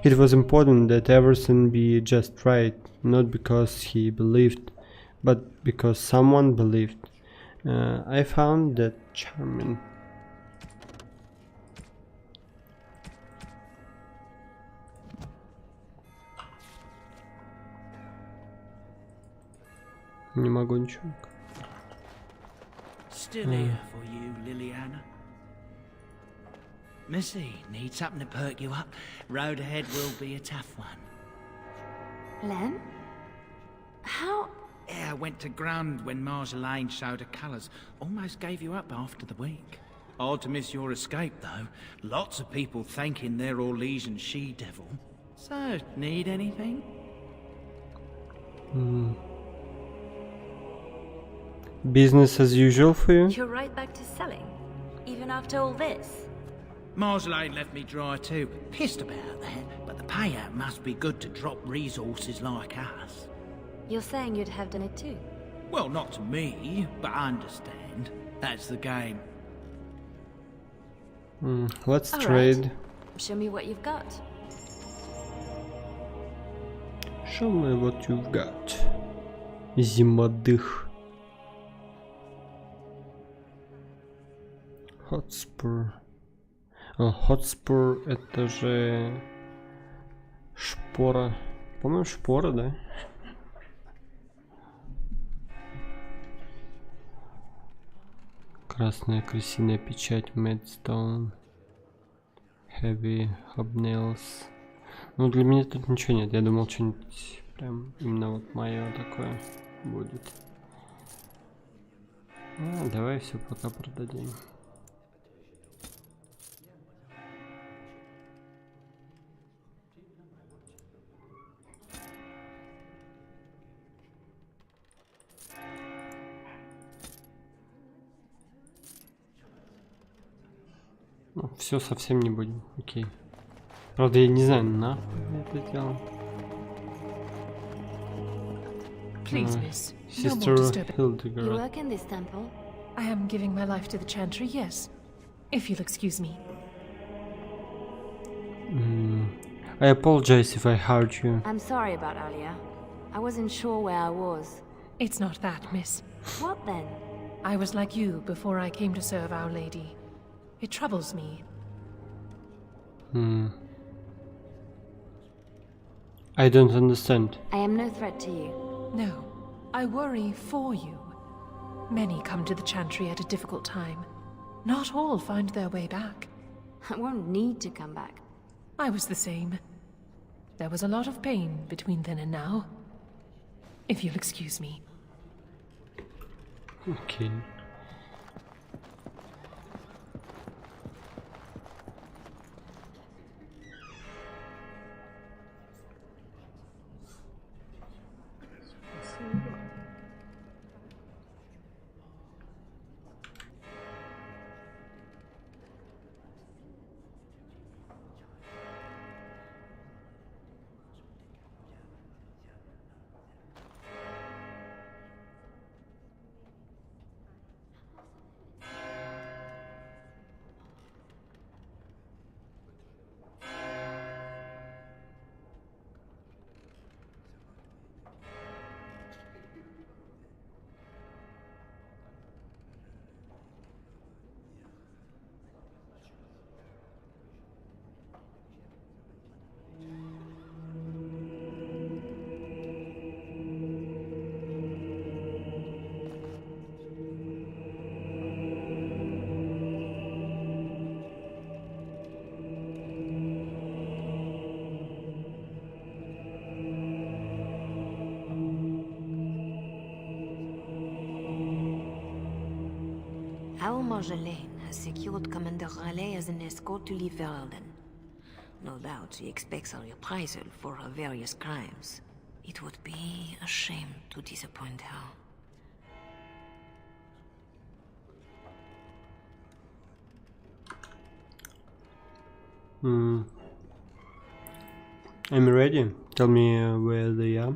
It was important that everything be just right, not because he believed, but because someone believed. I found that charming. Не могу ничего. Still here for you, Liliana. Missy, need something to perk you up? Road ahead will be a tough one. Len? How? Yeah, I went to ground when Marjolaine showed her colours. Almost gave you up after the week. Hard to miss your escape, though. Lots of people thanking their Orlesian she-devil. So, need anything? Business as usual for you? You're right back to selling? Even after all this? Marjolaine left me dry too. Pissed about that, but the payout must be good to drop resources like us. You're saying you'd have done it too? Well, not to me, but I understand. That's the game. Let's All trade. right. Show me what you've got. Show me what you've got. Зимодых. Hotspur. О, Hotspur это же шпора. По-моему, шпора, да? Красная крысиная печать, Madstone, Heavy Hobnails. Ну, для меня тут ничего нет. Я думал, что-нибудь прям именно вот мое такое будет. Давай все пока продадим. Ну, все совсем не будем. Окей. Правда, я не знаю, нахуй я это делал. Please, miss. No Sister more disturbance. You Hildegard. work in this temple? I am giving my life to the Chantry, yes. If you'll excuse me. I apologize if I hurt you. I'm sorry about earlier. I wasn't sure where I was. It's not that, miss. What then? I was like you before I came to serve Our Lady. It troubles me. I don't understand. I am no threat to you. No, I worry for you. Many come to the Chantry at a difficult time. Not all find their way back. I won't need to come back. I was the same. There was a lot of pain between then and now. If you'll excuse me. Okay. Our Marjolaine has secured Commander Raleigh as an escort to leave Verelden. No doubt she expects a reprisal for her various crimes. It would be a shame to disappoint her. I'm ready. Tell me where they are.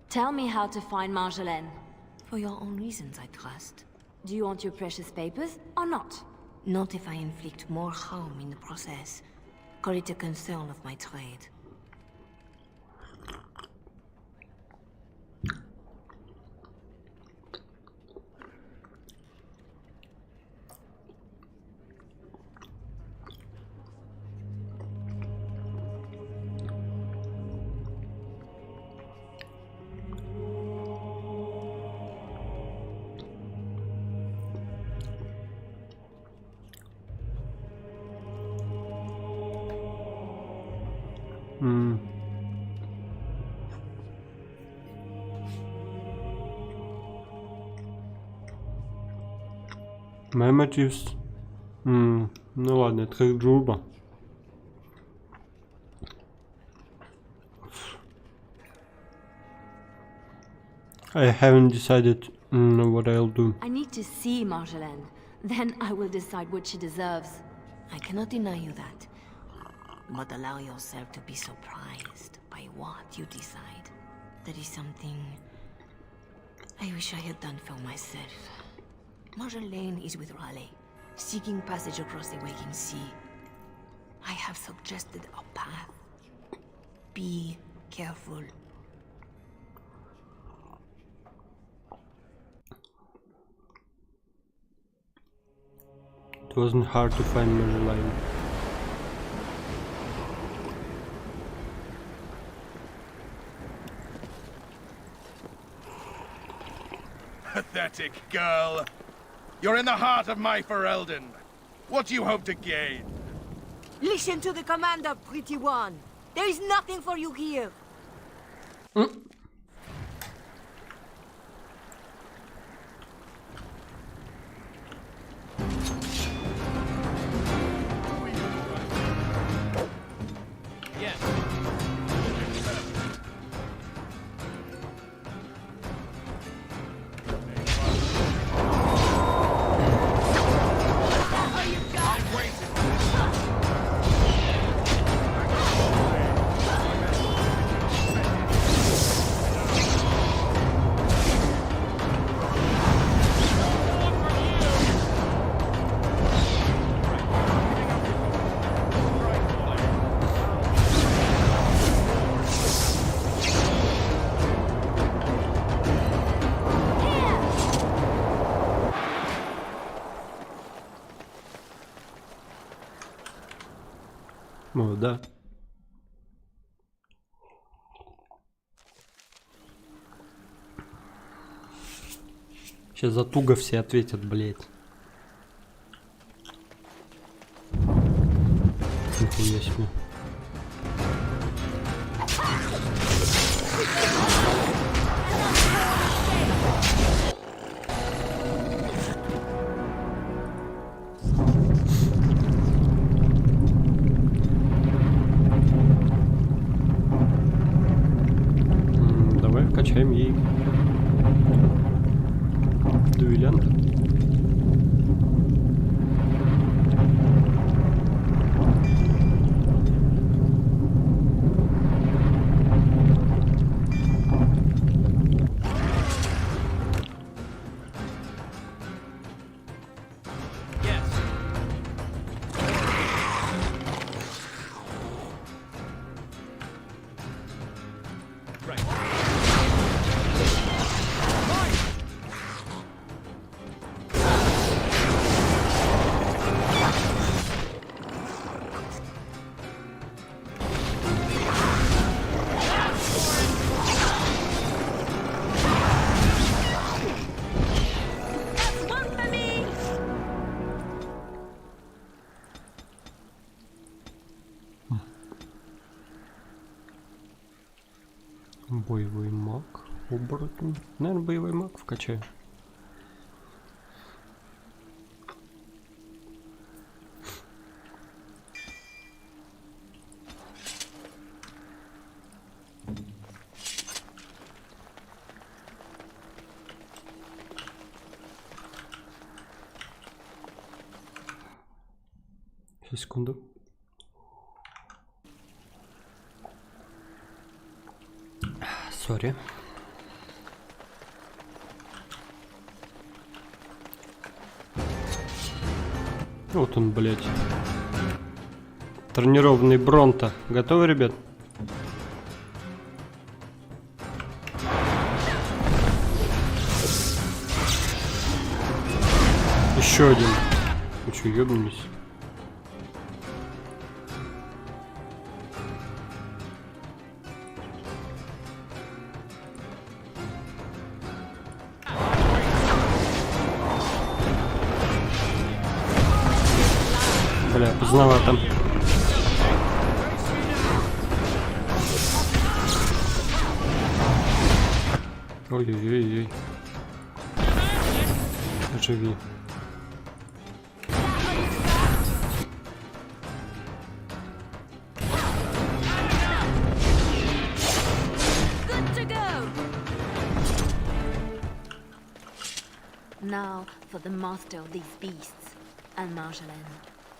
Tell me how to find Marjolaine. For your own reasons, I trust. Do you want your precious papers, or not? Not if I inflict more harm in the process. Call it a concern of my trade. My motives. Ну ладно, это как дружба. I haven't decided what I'll do. I need to see Marjolaine. Then I will decide what she deserves. I cannot deny you that. But allow yourself to be surprised by what you decide. That is something I wish I had done for myself. Marjolaine is with Raleigh, seeking passage across the waking sea. I have suggested a path. Be careful. It wasn't hard to find Madeline. Pathetic girl. You're in the heart of my Ferelden. What do you hope to gain? Listen to the commander, pretty one. There is nothing for you here. О, да. Сейчас за туго все ответят, блять. Нихуя себе. Давай вкачаем ей дуэлянта. Боевой маг, оборотень. Наверное, боевой маг вкачаю. Сейчас, секунду. Сори. Вот он, блядь. Тренированный Бронто. Готовы, ребят? Еще один. Вы что, ёбнулись? Бля, поздновато. Ой-ой-ой-ой. Живи. Now for the master of these beasts, and Marjolaine.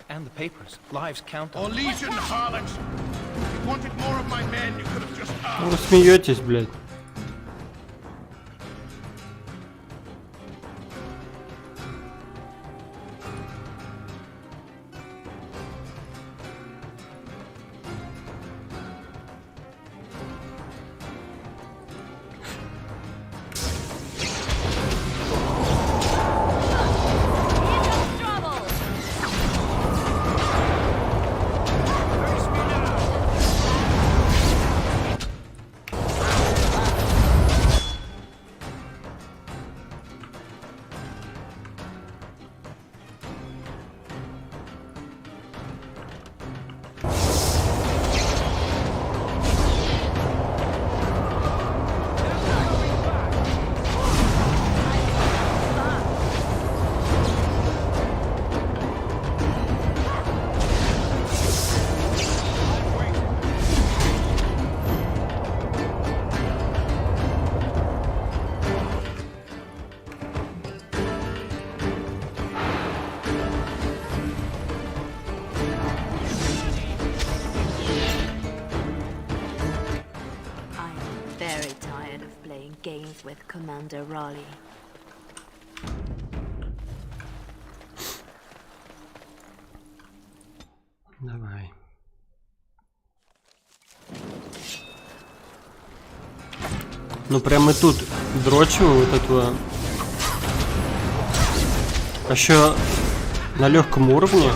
And the papers. Lives count Or on. Legion harlots. If you wanted more of my men, you could have just asked. Вы смеетесь, блядь. playing games with Commander Raleigh. Давай. Ну прямо тут дрочу вот этого. А еще на легком уровне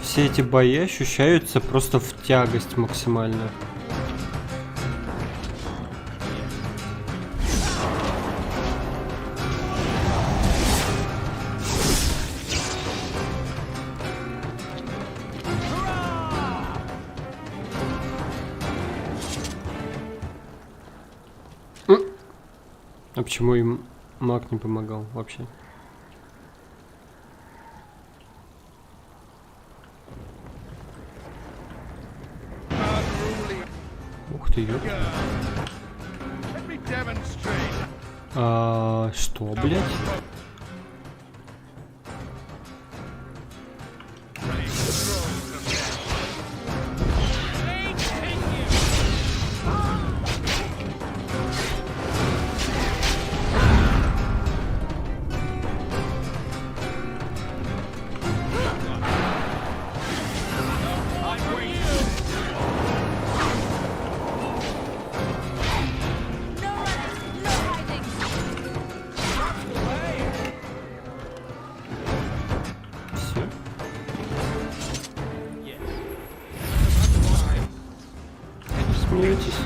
все эти бои ощущаются просто в тягость максимально. А почему им маг не помогал вообще? Ух ты, ёп. Что, блядь? Смеетесь?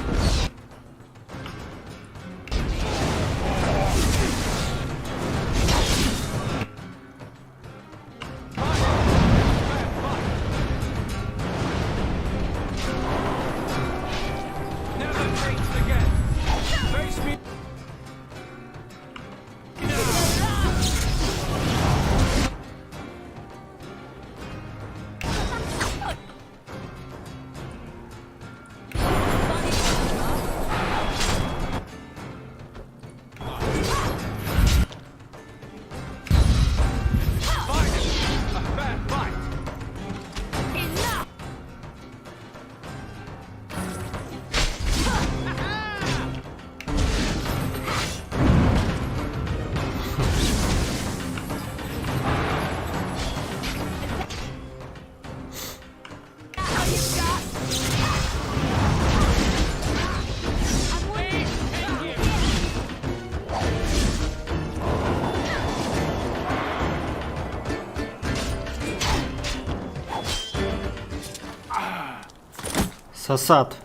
Сосад.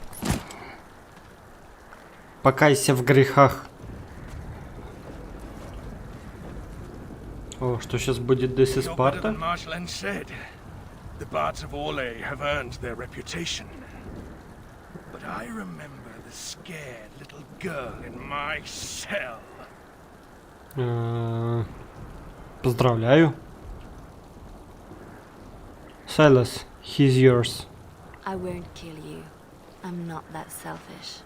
Покайся в грехах. О, что сейчас будет This is Sparta? The bards of Orlais have earned their reputation. But I remember the scared little girl in my cell. Поздравляю. Silas, he's yours. I won't kill you. I'm not that selfish.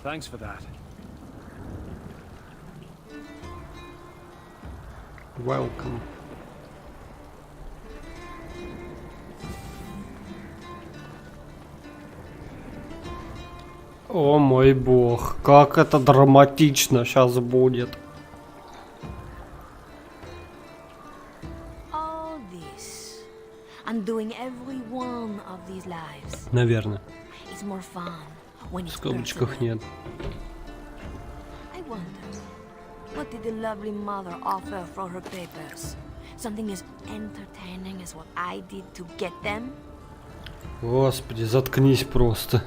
Thanks for that. Welcome. О мой бог, как это драматично сейчас будет. All this, and doing every one of these lives, Наверное. is more fun when В it's скобочках personal. нет. I wonder, what did the lovely mother offer for her papers? Something as entertaining as what I did to get them? Господи, заткнись просто.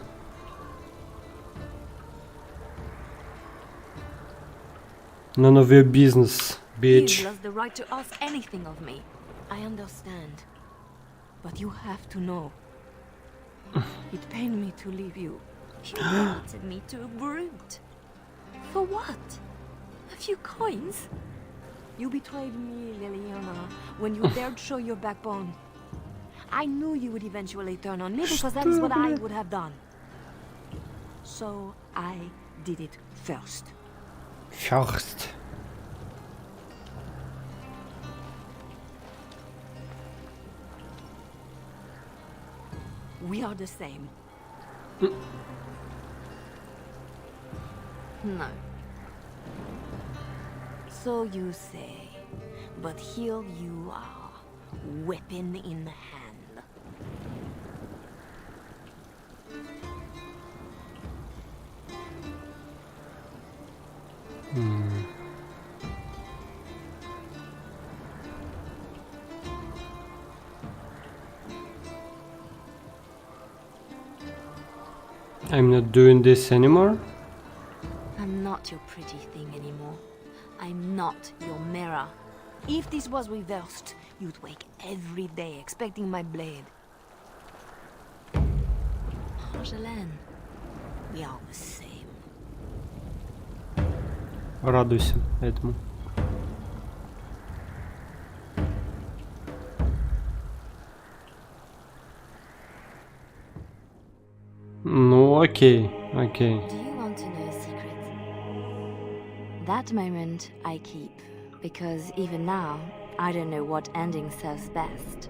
None of your business, He bitch. lost the right to ask anything of me. I understand. But you have to know. It pained me to leave you. You wanted me to a brute. For what? A few coins? You betrayed me, Liliana, when you dared show your backbone. I knew you would eventually turn on me because that is what I would have done. So I did it first. First. We are the same. No. So you say, but here you are, weapon in hand. I'm not doing this anymore. I'm not your pretty thing anymore. I'm not your mirror. If this was reversed, you'd wake every day expecting my blade. Marjolaine, we are the same. Радуйся этому. Ну, окей, окей. Do you want to know a secret? That moment I keep, because even now, I don't know what ending serves best.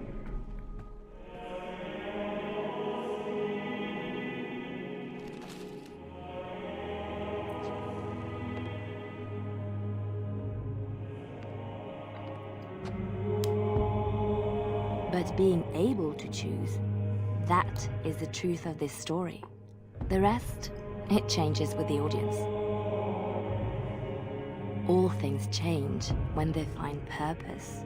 But being able to choose, that is the truth of this story. The rest, it changes with the audience. All things change when they find purpose.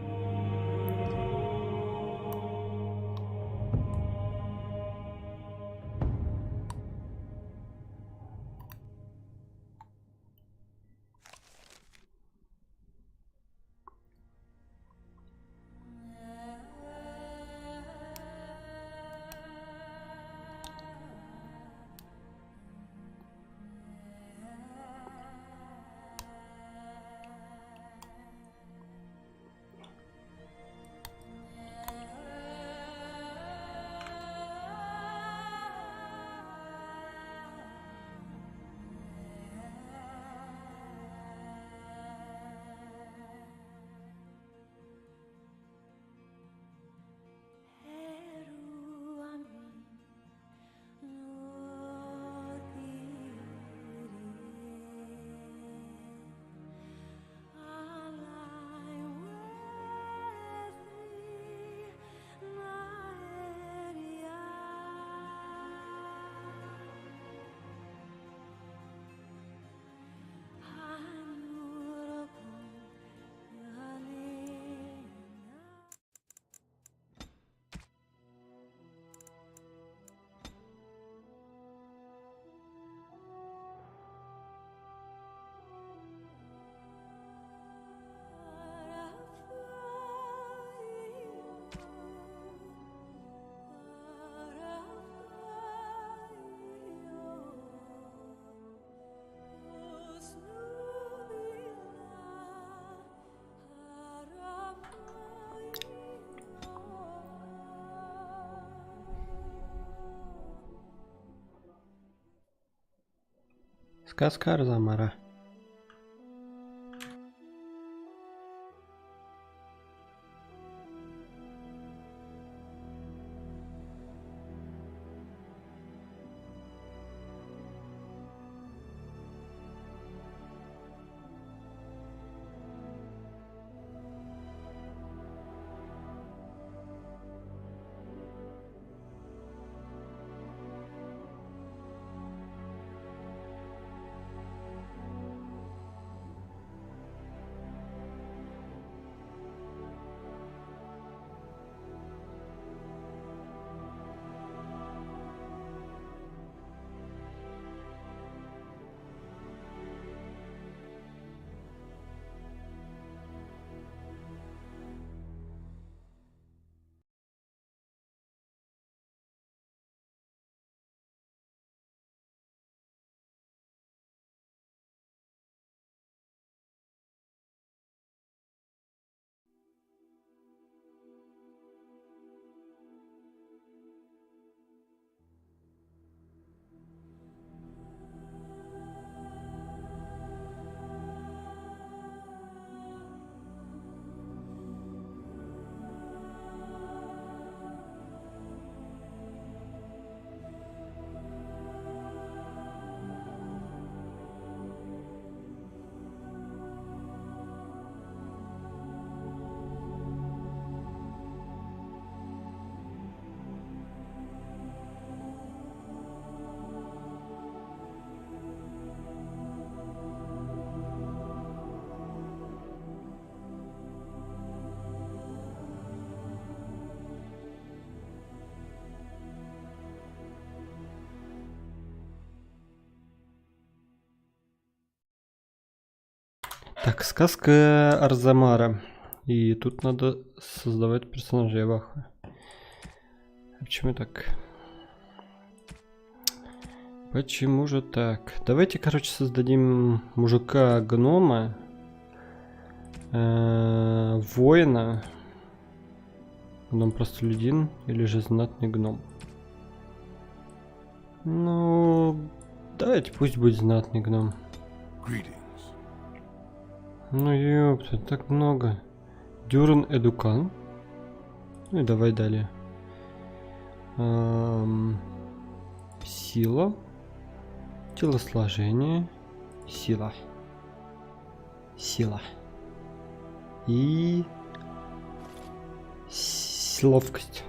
Сказка Арзамара. Так, сказка Арзамара. И тут надо создавать персонажей Аваха. Почему так? Почему же так? Давайте, короче, создадим мужика-гнома, воина, гном-простолюдин или же знатный гном. Ну, давайте, пусть будет знатный гном. Ну ёпта, так много. Дюран Эдукан. Ну и давай далее. Сила. Телосложение. Сила. Сила. И... ловкость.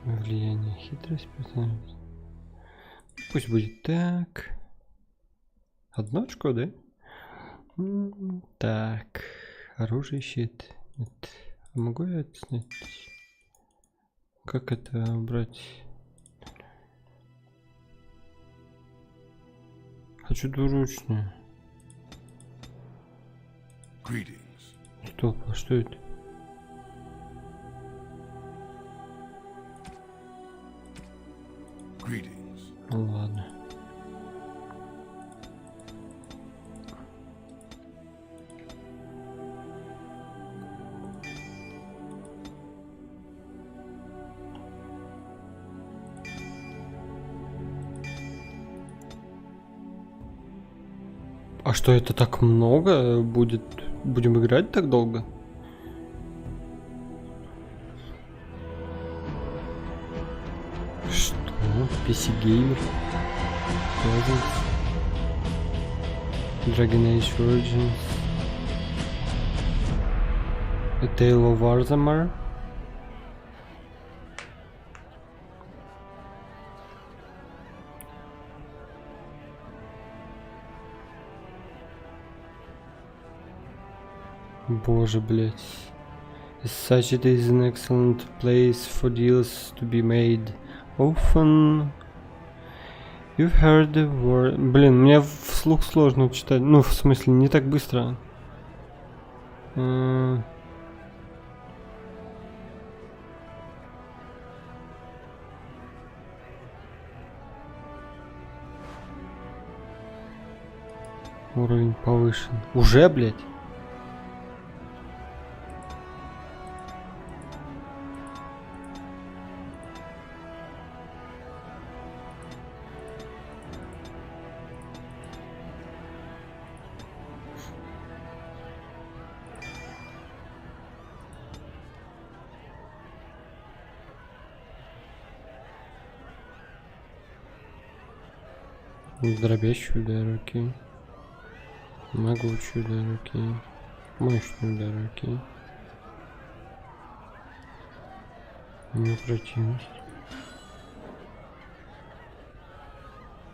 Влияние, хитрость, персональность. Пусть будет так. Одно очко, да? Так. Оружие, щит. Нет. А могу я это снять? Как это убрать? Хочу двуручную. Стоп, а что это? Ну ладно. А что это так много будет? Будем играть так долго? Что? PC Gamer? Dragon Age Origins? A Tale of Arzamar? Боже, блять. As such, it is an excellent place for deals to be made. Often you've heard the word... Блин, мне вслух сложно читать. Ну, в смысле, не так быстро. Уровень повышен. Уже, блять? Дробящий удар, окей. Могучий удар, окей. Мощный удар, окей. Неукротимость.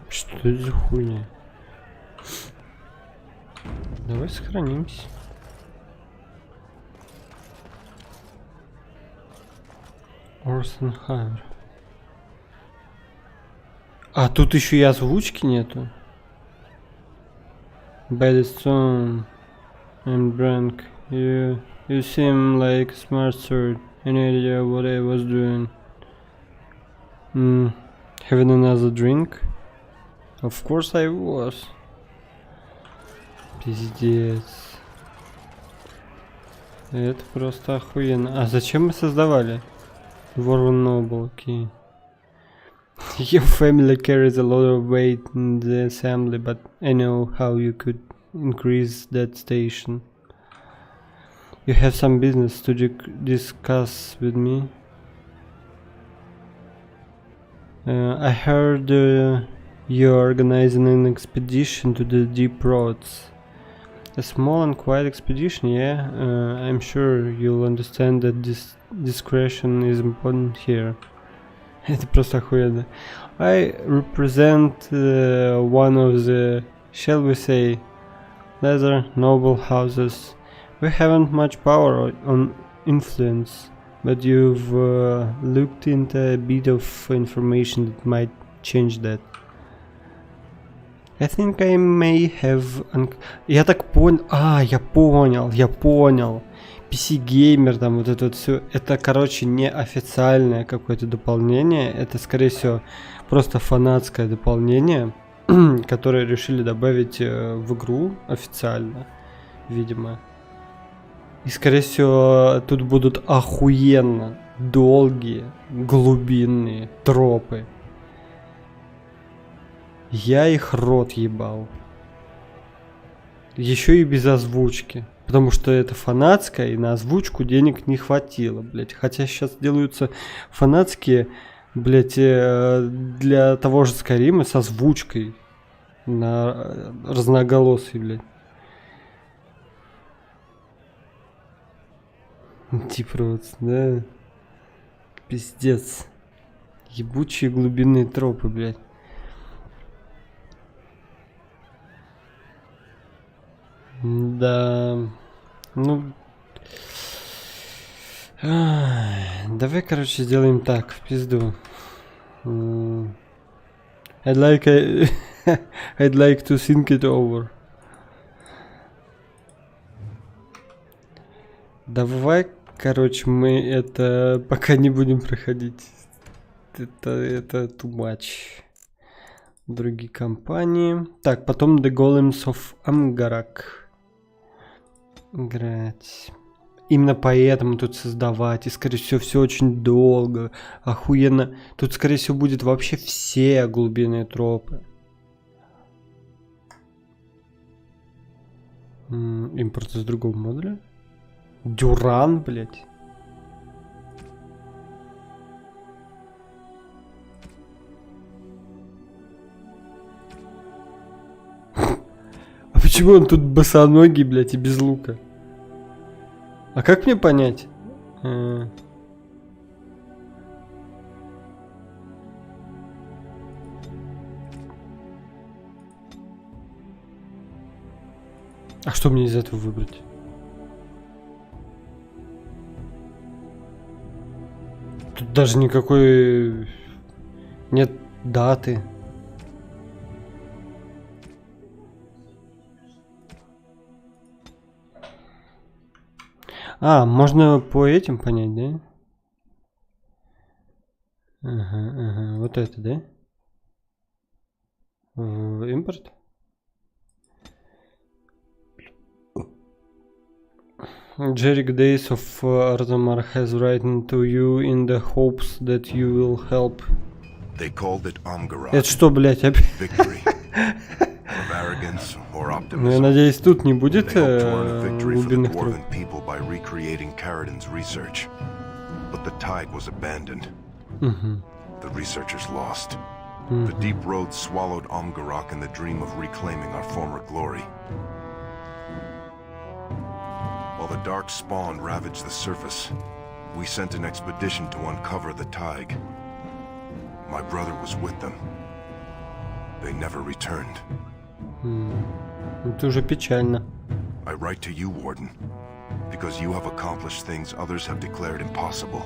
Что это за хуйня? Давай сохранимся. Орсенхаймер. А тут еще и озвучки нету. Baddest song and Brank. You seem like a smart sword. Any idea what I was doing? Having another drink? Of course I was. Пиздец. Это просто охуенно. А зачем мы создавали? Warren Noble, окей. Your family carries a lot of weight in the assembly, but I know how you could increase that station. You have some business to discuss with me. I heard you're organizing an expedition to the deep roads. A small and quiet expedition, yeah? I'm sure you'll understand that this discretion is important here. Это просто охуенно. I represent one of the, shall we say, lesser noble houses. We haven't much power on influence, but you've looked into a bit of information that might change that. I think I may have... Я так понял... я понял. PC Gamer, там вот это вот все. Это, короче, не официальное какое-то дополнение. Это, скорее всего, просто фанатское дополнение, которое решили добавить в игру официально, видимо. И, скорее всего, тут будут охуенно долгие, глубинные тропы. Я их рот ебал. Еще и без озвучки. Потому что это фанатская, и на озвучку денег не хватило, блять. Хотя сейчас делаются фанатские, блять, для того же Скайрима с озвучкой. На разноголосый, блять. Типа вот, да. Пиздец. Ебучие глубинные тропы, блять. Да, ну, давай, короче, сделаем так, в пизду. I'd like to think it over. Давай, короче, мы это пока не будем проходить. Это too much. Другие компании. Так, потом The Golems of Amgarak. Играть. Именно поэтому тут создавать. И, скорее всего, все очень долго. Охуенно. Тут, скорее всего, будет вообще все глубинные тропы. Импорт из другого модуля. Дюран, блять. А почему он тут босоногий, блядь, и без лука? А как мне понять? А что мне из этого выбрать? Тут даже никакой... Нет даты. Можно по этим понять, да? Ага, вот это, да? Импорт? Jerick Days of Artamar has written to you in the hopes that you will help. They called it Amgarak. Это что, блять, опять? Ну, я надеюсь, тут не будет глубинных троп. The researchers lost. The deep road swallowed Amgarak in the dream of reclaiming our former glory. While the dark spawn ravaged the surface, we sent an expedition to uncover the Tig. My brother was with them. They never returned. Это уже печально. I write to you, Warden, because you have accomplished things others have declared impossible.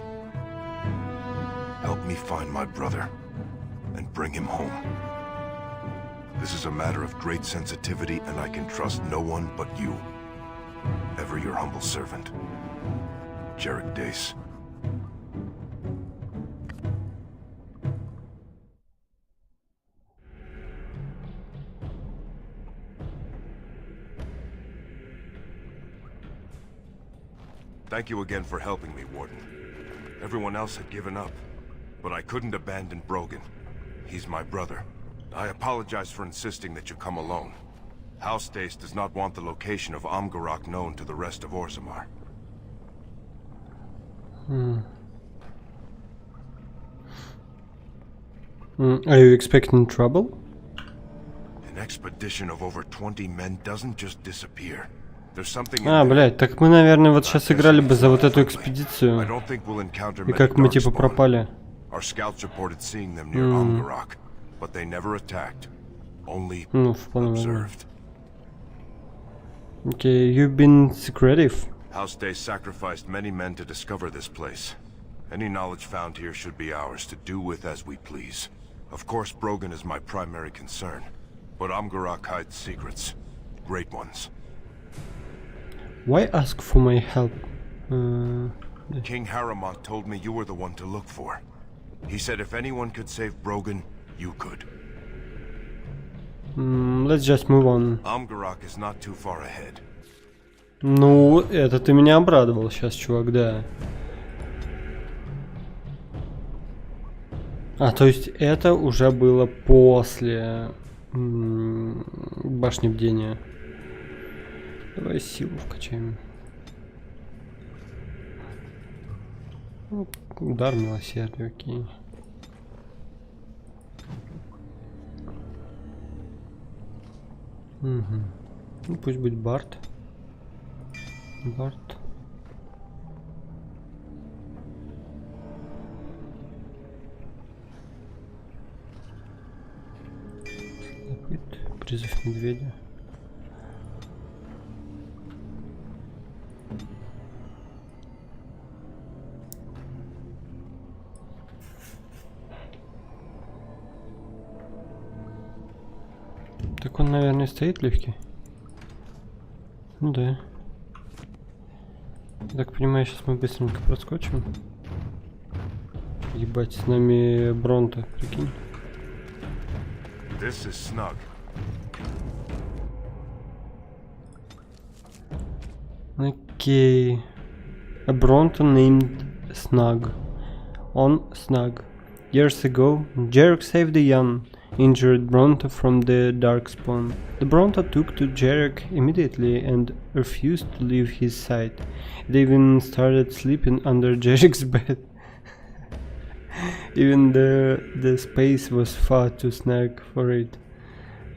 Help me find my brother and bring him home. This is a matter of great sensitivity, and I can trust no one but you. Ever your humble servant, Jerick Dace. Thank you again for helping me, Warden. Everyone else had given up, but I couldn't abandon Brogan. He's my brother. I apologize for insisting that you come alone. House Dace does not want the location of Amgarak known to the rest of Orzammar. Are you expecting trouble? An expedition of over 20 men doesn't just disappear. Блядь, так мы, наверное, вот сейчас играли бы за вот эту экспедицию. И как мы типа пропали. Ну, вполне возможно. Okay, you've been secretive. House Day sacrificed many men to discover this place. Any knowledge found here should be ours to do with as we please. Of course, Brogan is my primary concern. But Amgarak hides secrets. Great ones. Why ask for my help? King Haramont told me you were the one to look for. He said if anyone could save Brogan, you could. Let's just move on. Amgarak is not too far ahead. Ну, это ты меня обрадовал сейчас, чувак, да. А, то есть это уже было после башни бдения. Давай силу вкачаем. Ну, удар милосердия, окей. Угу. Ну, пусть будет Барт. Барт. Призыв медведя. Так он, наверное, стоит легкий. Ну да. Я так понимаю, сейчас мы быстренько проскочим. Ебать, с нами Бронта, прикинь. This is snug. Okay. A Bronto named Snug. On Snug. Years ago, Jarek saved a young, injured Bronto from the Darkspawn. The Bronto took to Jarek immediately and refused to leave his side. It even started sleeping under Jarek's bed. Even the space was far too snug for it.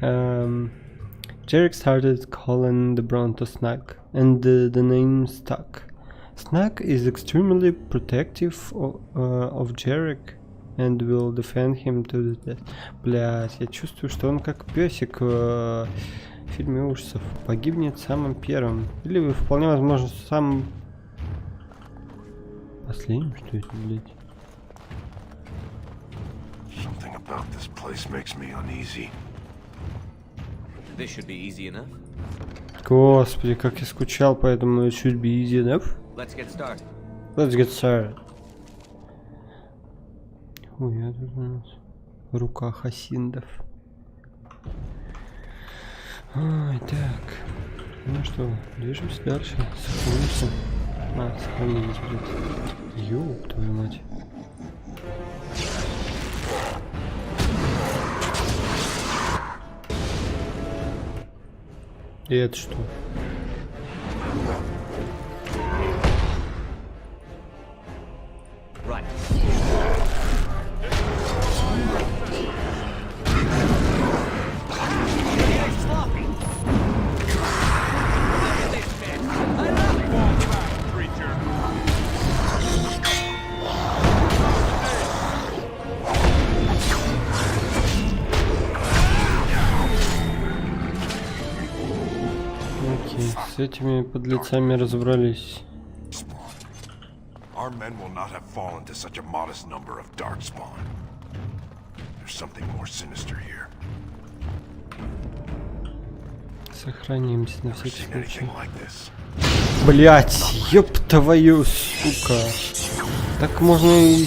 Jarek started calling the Bronto Snug, and the name stuck. Snug is extremely protective of Jarek and will defend him to the death. Блять, я чувствую, что он как песик в фильме ужасов. Погибнет самым первым. Или вполне возможно самым последним, что это, блять. Something about this place makes me uneasy. This should be easy enough. Господи, как я скучал по этому it should be easy enough. Let's get started. Let's get started. Ой, я тут у нас рука хасиндов. Ой, так. Ну что, движемся дальше. Сохранимся. А, сохранились, блядь. Ёб твою мать. И это что? Right. Окей, с этими подлецами разобрались. Our men will not have fallen to such a modest number of Darkspawn. There's something more sinister here. Сохранимся на Never всякий seen случай. anything like this. Блять, ёб твою, сука. Так можно и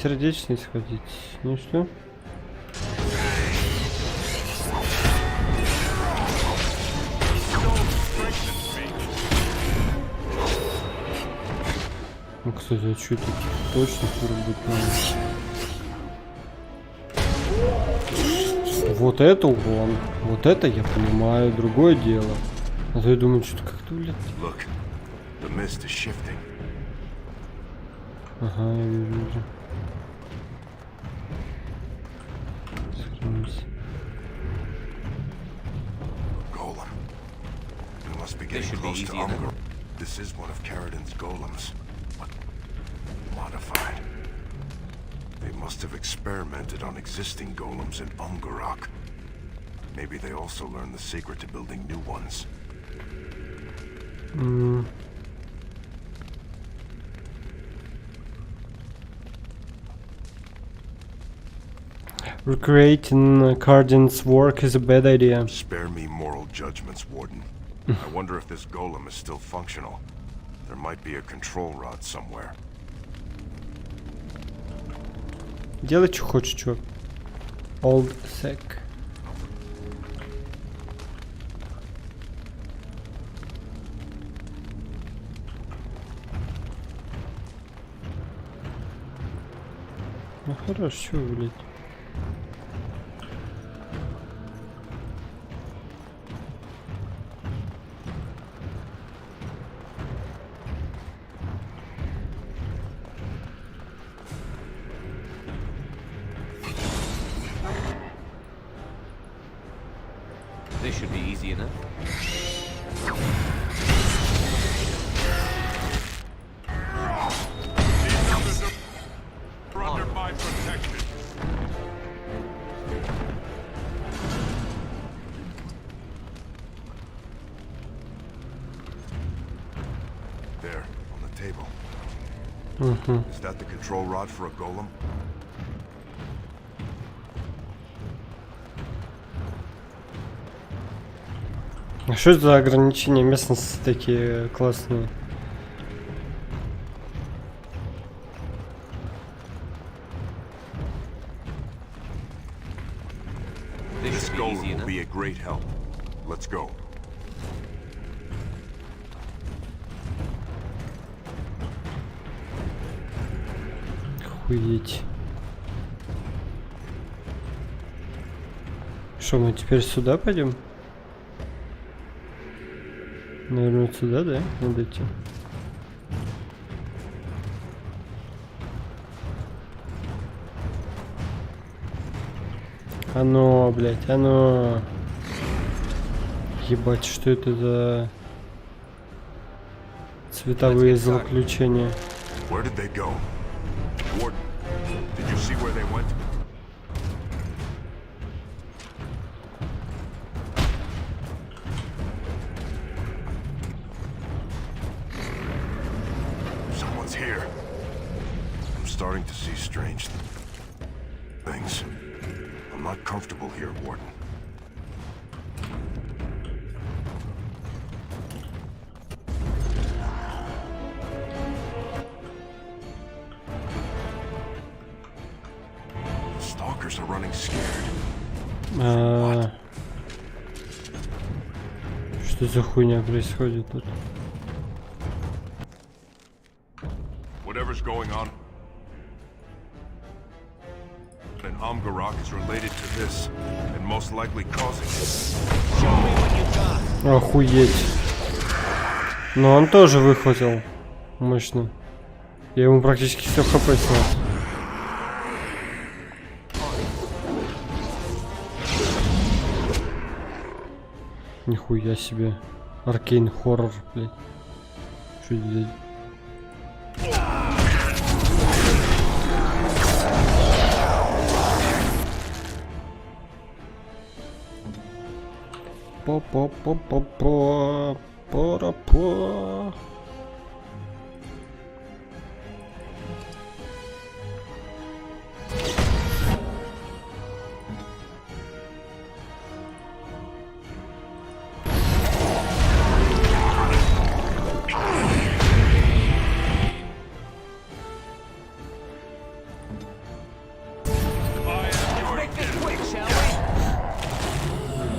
сердечный сходить. Ну что? Ну, кстати, а что тут точно будет надо? Вот это угон. Вот это я понимаю, другое дело. А то я думаю, что-то как-то, блядь. Look, the mist is shifting. Ага, я вижу. Сохранимся. Golem. We must be getting close to Umgar. This is one of Caridin's golems. But modified. They must have experimented on existing golems in Umgarak. Maybe they also learned the secret to building new ones. Recreating Cardin's work is a bad idea. Spare me moral judgments, Warden. I wonder if this golem is still functional. There might be a control rod somewhere. Делай, что хочешь, чувак. Old Sec. Ну хорошо, блядь. This should be easy enough. Under my protection. There, on the table. Is that the control rod for a golem? А что это за ограничения местности такие классные? This golem will be a great help. Let's go. Охуеть. Что, мы теперь сюда пойдем? Наверное, вот сюда, да? Надо идти. Оно, блядь, оно. Ебать, что это за цветовые злоключения? Where did they go? Warden, did you see where they went? Someone's here. I'm starting to see strange things. I'm not comfortable here, Warden. The stalkers are running scared. Что за хуйня происходит тут? Whatever's going on in Amgarak is related to this, and most likely causing it. Охуеть. Но он тоже выхватил. Мощно. Я ему практически все хп снял. Нихуя себе. Аркейн хоррор, блядь. Что это за... По-по-по-по-по-по-по.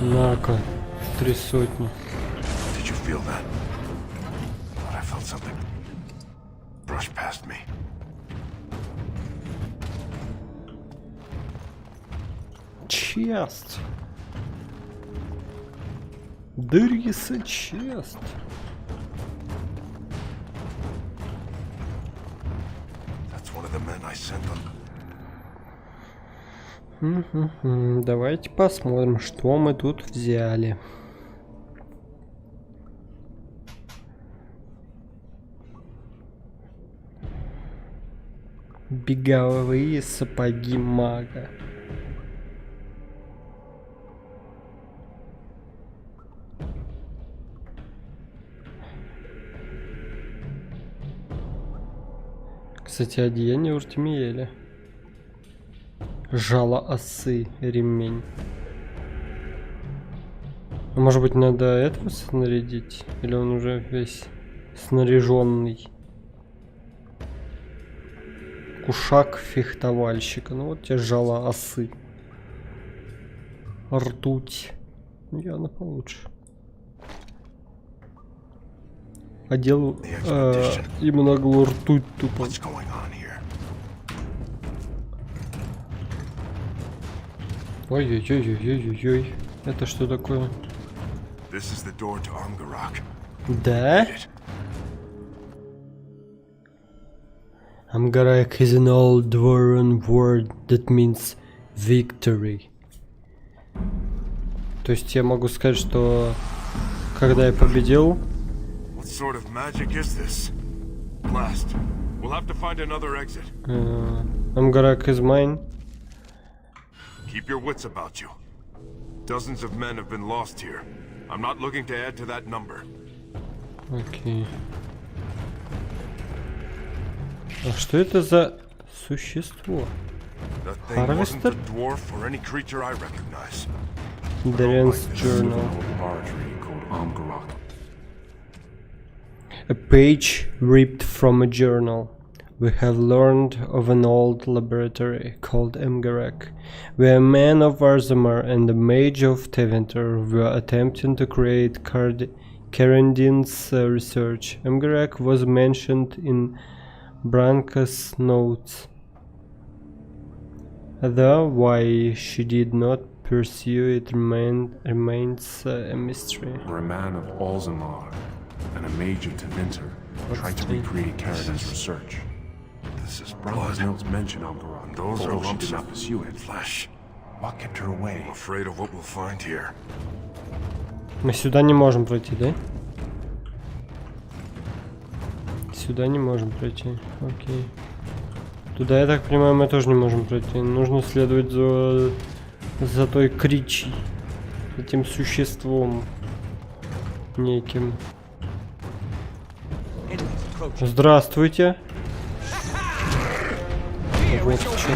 На-ка, 300. Did you feel that? Thought I felt something brush past me. Chest. There is a chest. That's one of the men I sent them. Давайте посмотрим, что мы тут взяли. Беговые сапоги мага. Кстати, одеяние Уртимиеля. Жало осы, ремень. А может быть, надо этого снарядить? Или он уже весь снаряженный? Кушак фехтовальщика. Ну вот тебе жало осы. Ртуть. Ну явно получше. А делу ему нагло ртуть тупо. Ой-ой-ой-ой-ой-ой. Это что такое? Да? Amgarak is an old Dwarven word that means victory. То есть я могу сказать, что когда я победил... What sort of magic is this? Blast. We'll have to find another exit. Amgarak is mine. Keep your wits about you. Dozens of men have been lost here. I'm not looking to add to that number. Окей. А что это за существо? Harvester? Darian's journal. A page ripped from a journal. We have learned of an old laboratory called Amgarak, where a man of Arzamar and a mage of Tevinter were attempting to create Carandin's research. Amgarak was mentioned in Branca's notes. Though why she did not pursue it remains a mystery. We're a man of Alzamar and a mage of Tevinter trying to recreate Carandin's research. Branca's notes mention Algaron. Those are she lumps did not of pursue it. flesh. What kept her away? I'm afraid of what we'll find here. Мы сюда не можем пройти, да? Сюда не можем пройти. Окей. Туда, я так понимаю, мы тоже не можем пройти. Нужно следовать за той кричей. Этим существом. Неким. Здравствуйте. Вот чё.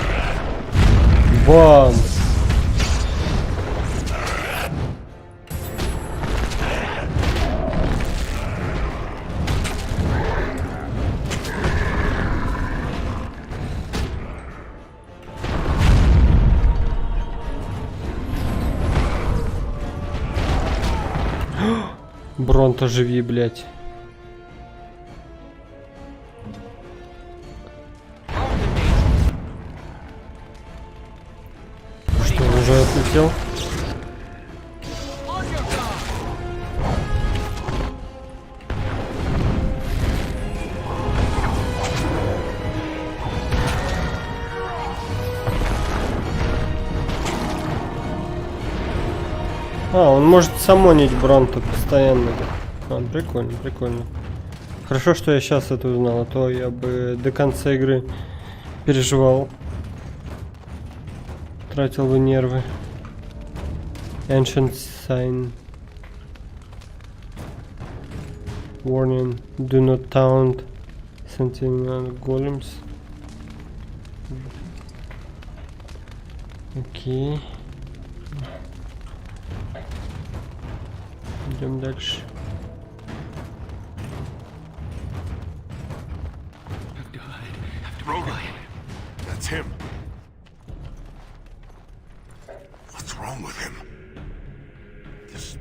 Бам! Бронто, живи, блядь. Что, он уже отлетел? А, он может самонить Бронто постоянно. А, прикольно, прикольно. Хорошо, что я сейчас это узнал, а то я бы до конца игры переживал. Тратил бы нервы. Ancient sign. Warning. Do not taunt Sentinel Golems. Окей. Идем дальше. That's him. What's wrong with him? This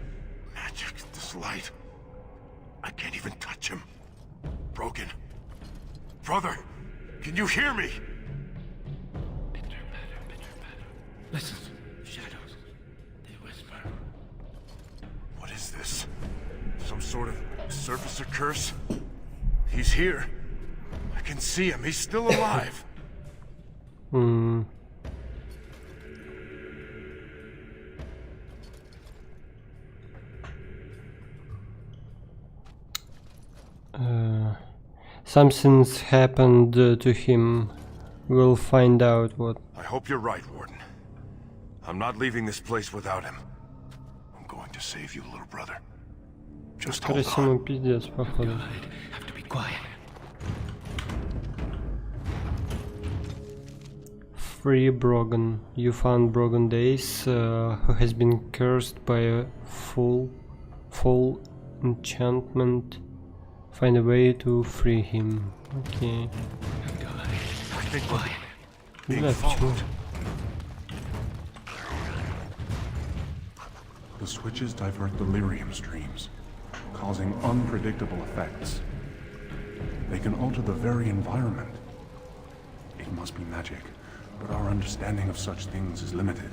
magic, this light. I can't even touch him. Broken. Brother, can you hear me? Listen, shadows. They whisper. What is this? Some sort of surfacer curse? He's here. I can see him. He's still alive. Something's happened to him. We'll find out what. I hope you're right, Warden. I'm not leaving this place without him. I'm going to save you, little brother. Just hold on. Красивый пиздец, походу. Have to be quiet. Free Brogan. You found Brogan Days, who has been cursed by a full enchantment. Find a way to free him. Okay. Да, почему? The switches divert delirium streams, causing unpredictable effects. They can alter the very environment. It must be magic, but our understanding of such things is limited.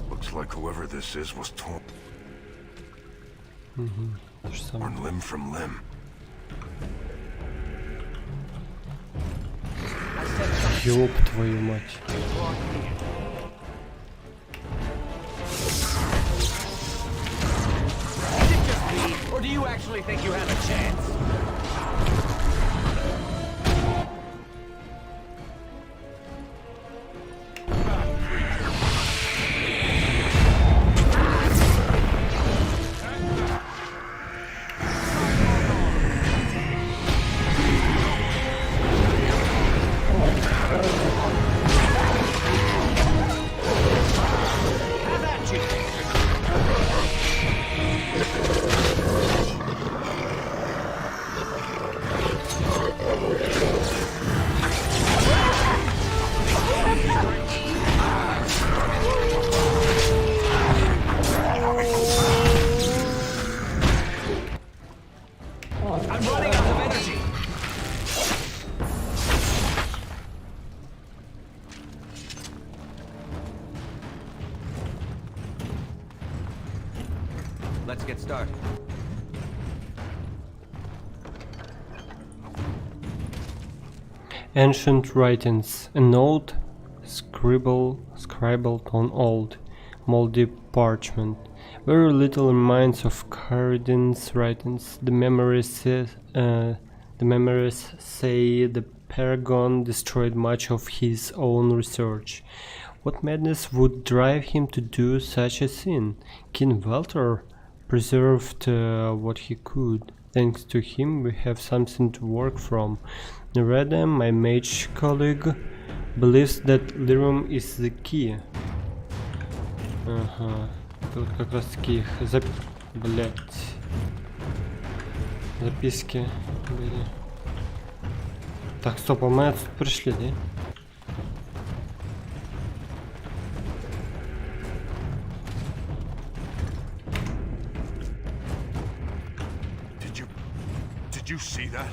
Looks like whoever this is was torn limb from limb. Ёб твою мать. Or do you actually think you have a chance? Let's get started. Ancient writings. An old scribbled on old, moldy parchment. Very little reminds of Carradine's writings. The memories say the Paragon destroyed much of his own research. What madness would drive him to do such a sin? King Walter preserved what he could. Thanks to him we have something to work from. Nereda, my mage colleague, believes that Lyrium is the key. Ага, это вот как раз таки их записки были. Так, стоп, а мы отсюда пришли, да?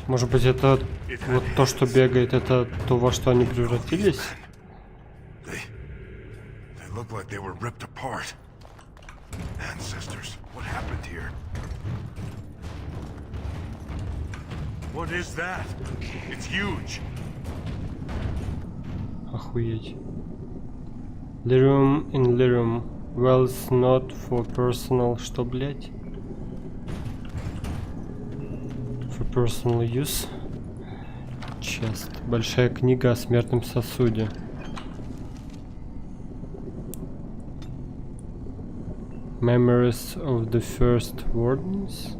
Может быть, это вот то, что бегает, это то, во что они превратились? Охуеть. Lyrium in Lyrium. Wells not for personal... Что, блять? For personal use. Chest. Большая книга о смертном сосуде. Memories of the First Wardens.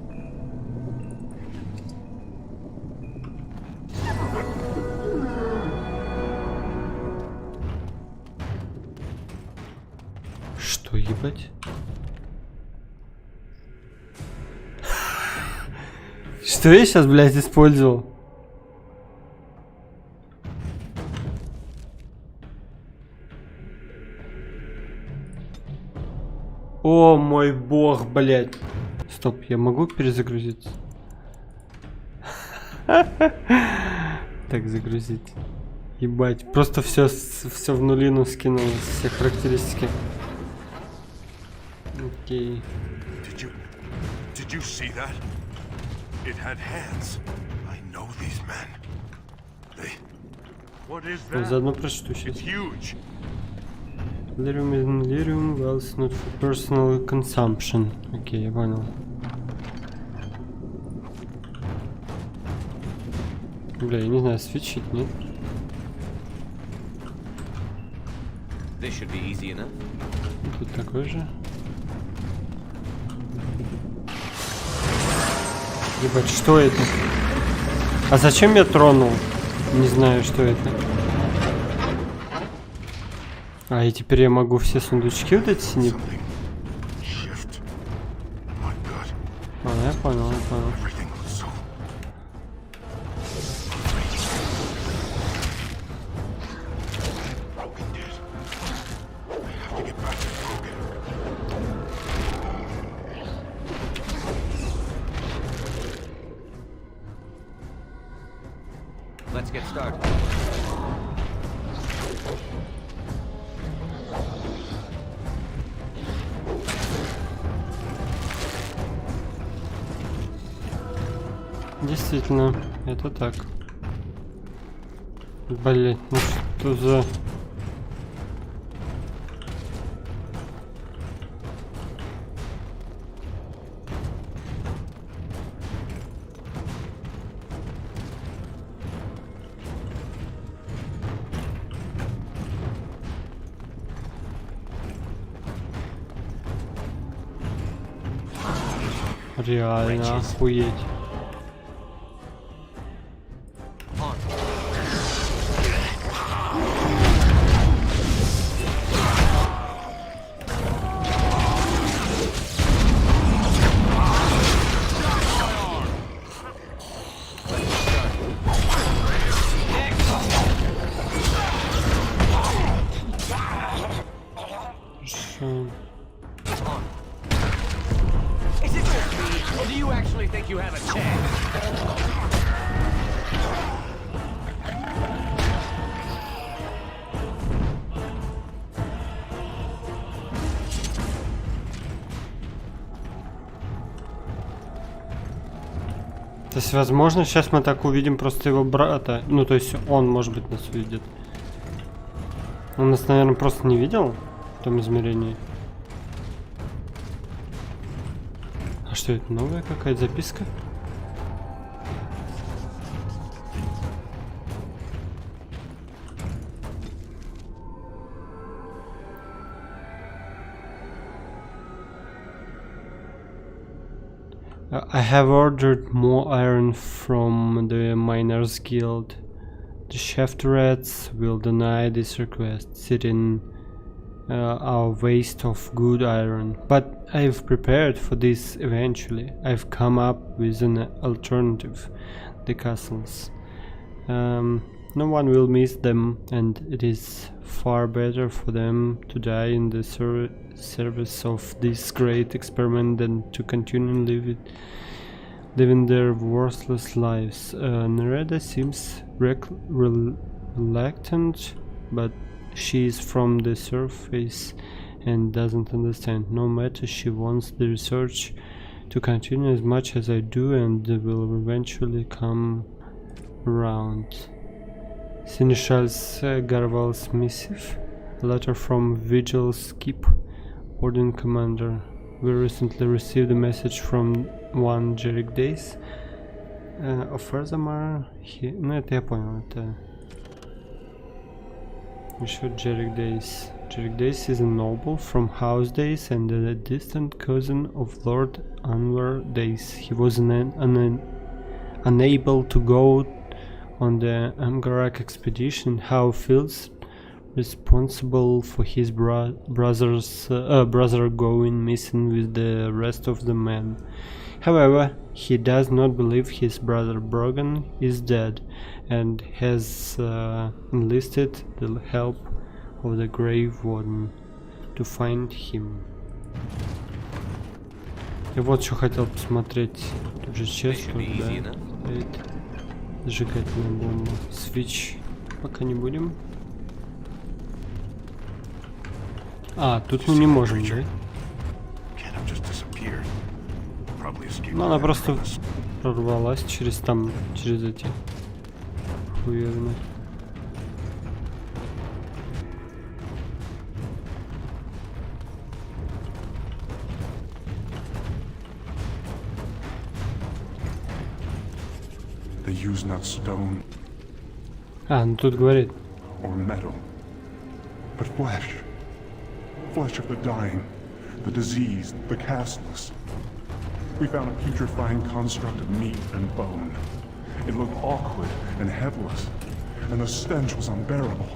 Что, ебать? Что я сейчас, блядь, использовал? О мой бог, блядь. Стоп, я могу перезагрузиться? Так, загрузить. Ебать, просто все в нулину скинул, все характеристики. Окей. Did you see that? It had hands. I know these men. What is that? Заодно прочту сейчас. It's huge. Lyrium in Lyrium, wells not for personal consumption. Окей, я понял. Бля, я не знаю, свечить, нет? This should be easy enough. Тут такой же. Ебать, что это? А зачем я тронул? Не знаю, что это. А, и теперь я могу все сундучки вот эти не... А, я понял, я понял. Let's get started. Действительно, это так. Блять, ну что за... Реально охуеть. Is it just me, or do you actually think you have a chance? То есть, возможно, сейчас мы так увидим просто его брата. Ну, то есть, он, может быть, нас увидит. Он нас, наверное, просто не видел в том измерении. А что это, новая какая-то записка? I have ordered more iron from the Miners Guild. The shaft rats will deny this request, sitting our waste of good iron. But I've prepared for this eventually. I've come up with an alternative. The castles. No one will miss them, and it is far better for them to die in the service of this great experiment than to continue living their worthless lives. Nereda seems reluctant, but she is from the surface and doesn't understand. No matter, she wants the research to continue as much as I do, and will eventually come around. Seneschal's Garval's missive. A letter from Vigil's Keep. Warden Commander. We recently received a message from one Jerick Days. Furthermore, ну это я понял, это еще Jerick Days. Jerick Days is a noble from House Days and a distant cousin of Lord Anwar Days. He was unable to go on the Amgarak expedition. How feels responsible for his brother going missing with the rest of the men. However, he does not believe his brother Brogan is dead and has enlisted the help of the Grave Warden to find him. И вот что хотел посмотреть. Тут же честно, да. Сжигательная бомба. Свич пока не будем. А, тут мы не можем, да? Ну, она просто прорвалась через там, через эти хуевины. They use not stone. А, ну тут говорит. Or metal, but flesh. Flesh of the dying, the diseased, the castless. We found a putrefying construct of meat and bone. It looked awkward and headless, and the stench was unbearable.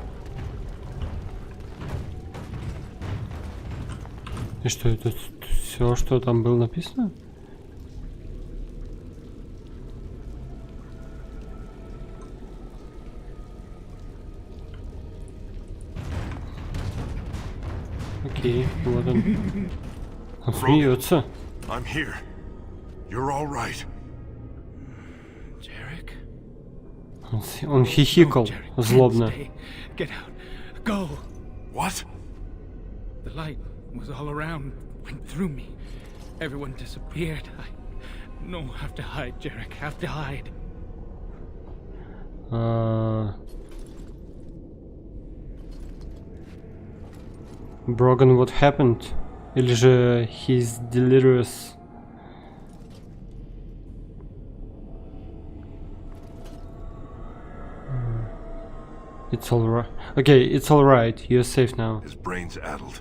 И что это? Все, что там было написано? Окей, вот он. Он смеется. I'm here. You're all right. Jarek? Он хихикал злобно. Stay. Get out. Go. What? The light was all around, went through me. Everyone disappeared. No, have to hide, Jarek. Have to hide. Brogan, what happened? Или же he's delirious? It's alright. Okay, it's alright. You're safe now. His brain's addled.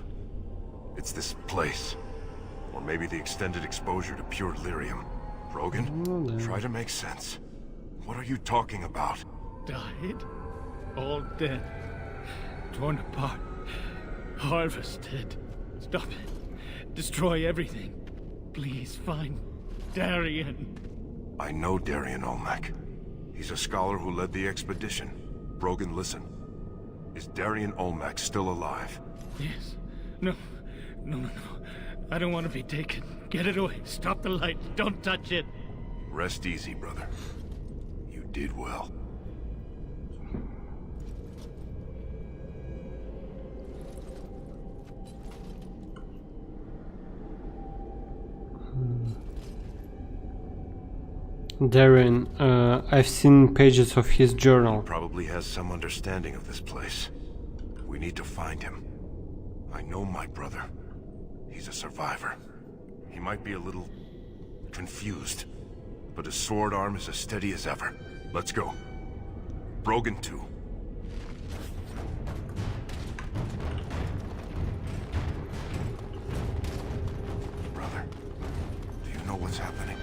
It's this place. Or maybe the extended exposure to pure lyrium. Brogan, try to make sense. What are you talking about? Died? All dead. Torn apart. Harvested. Stop it. Destroy everything. Please find Darien. I know Darien Olmec. He's a scholar who led the expedition. Brogan, listen. Is Darien Olmec still alive? Yes. No. I don't want to be taken. Get it away. Stop the light. Don't touch it. Rest easy, brother. You did well. Darien, I've seen pages of his journal. Probably has some understanding of this place. We need to find him. I know my brother. He's a survivor. He might be a little confused, but his sword arm is as steady as ever. Let's go. Brogan too. Brother, do you know what's happening?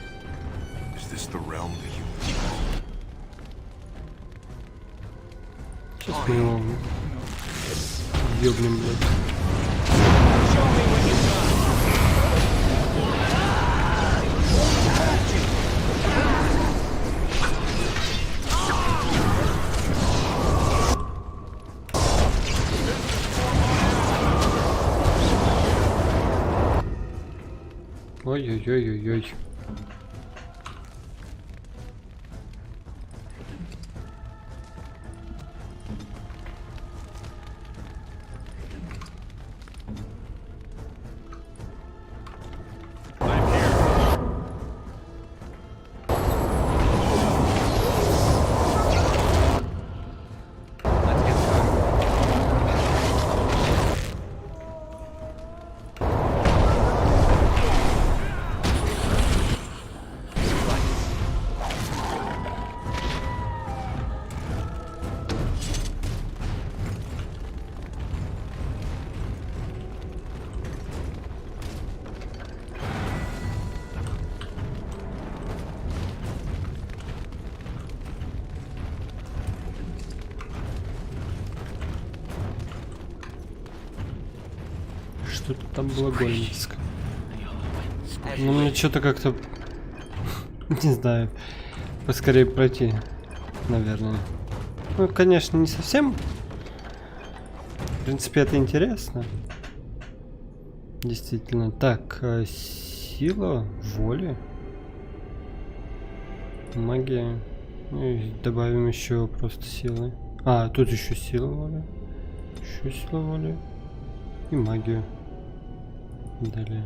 Is this the realm the humans call? Сейчас мы его ёбнем, блядь. Ой-ой-ой-ой-ой. Что-то там было гольминское. Ну, мне что-то как-то... Не знаю. Поскорее пройти, наверное. Ну, конечно, не совсем. В принципе, это интересно. Действительно. Так, сила воли. Магия. Ну, и добавим еще просто силы. А, тут еще сила воли. Еще сила воли. И магию. Далее.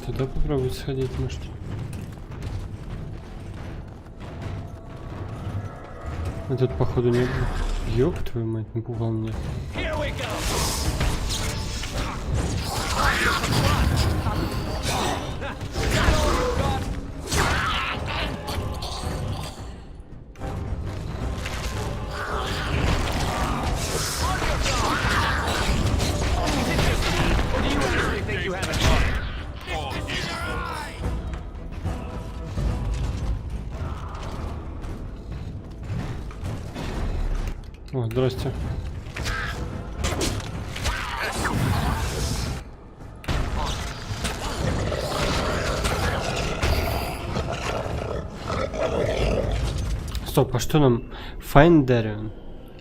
Туда попробовать сходить, может. Этот походу не было. Ёб твою мать, напугал меня. Think you have a здрасте. Стоп, а что нам? Find Darian.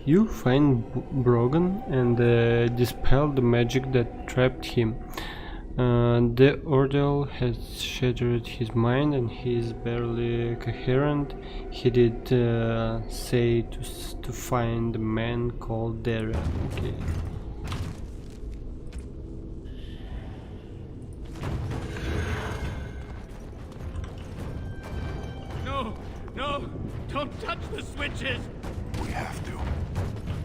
You find Brogan and dispel the magic that trapped him. The ordeal has shattered his mind and he is barely coherent. He did say to find a man called Darian. Okay. No, no, don't touch the switches. We have to.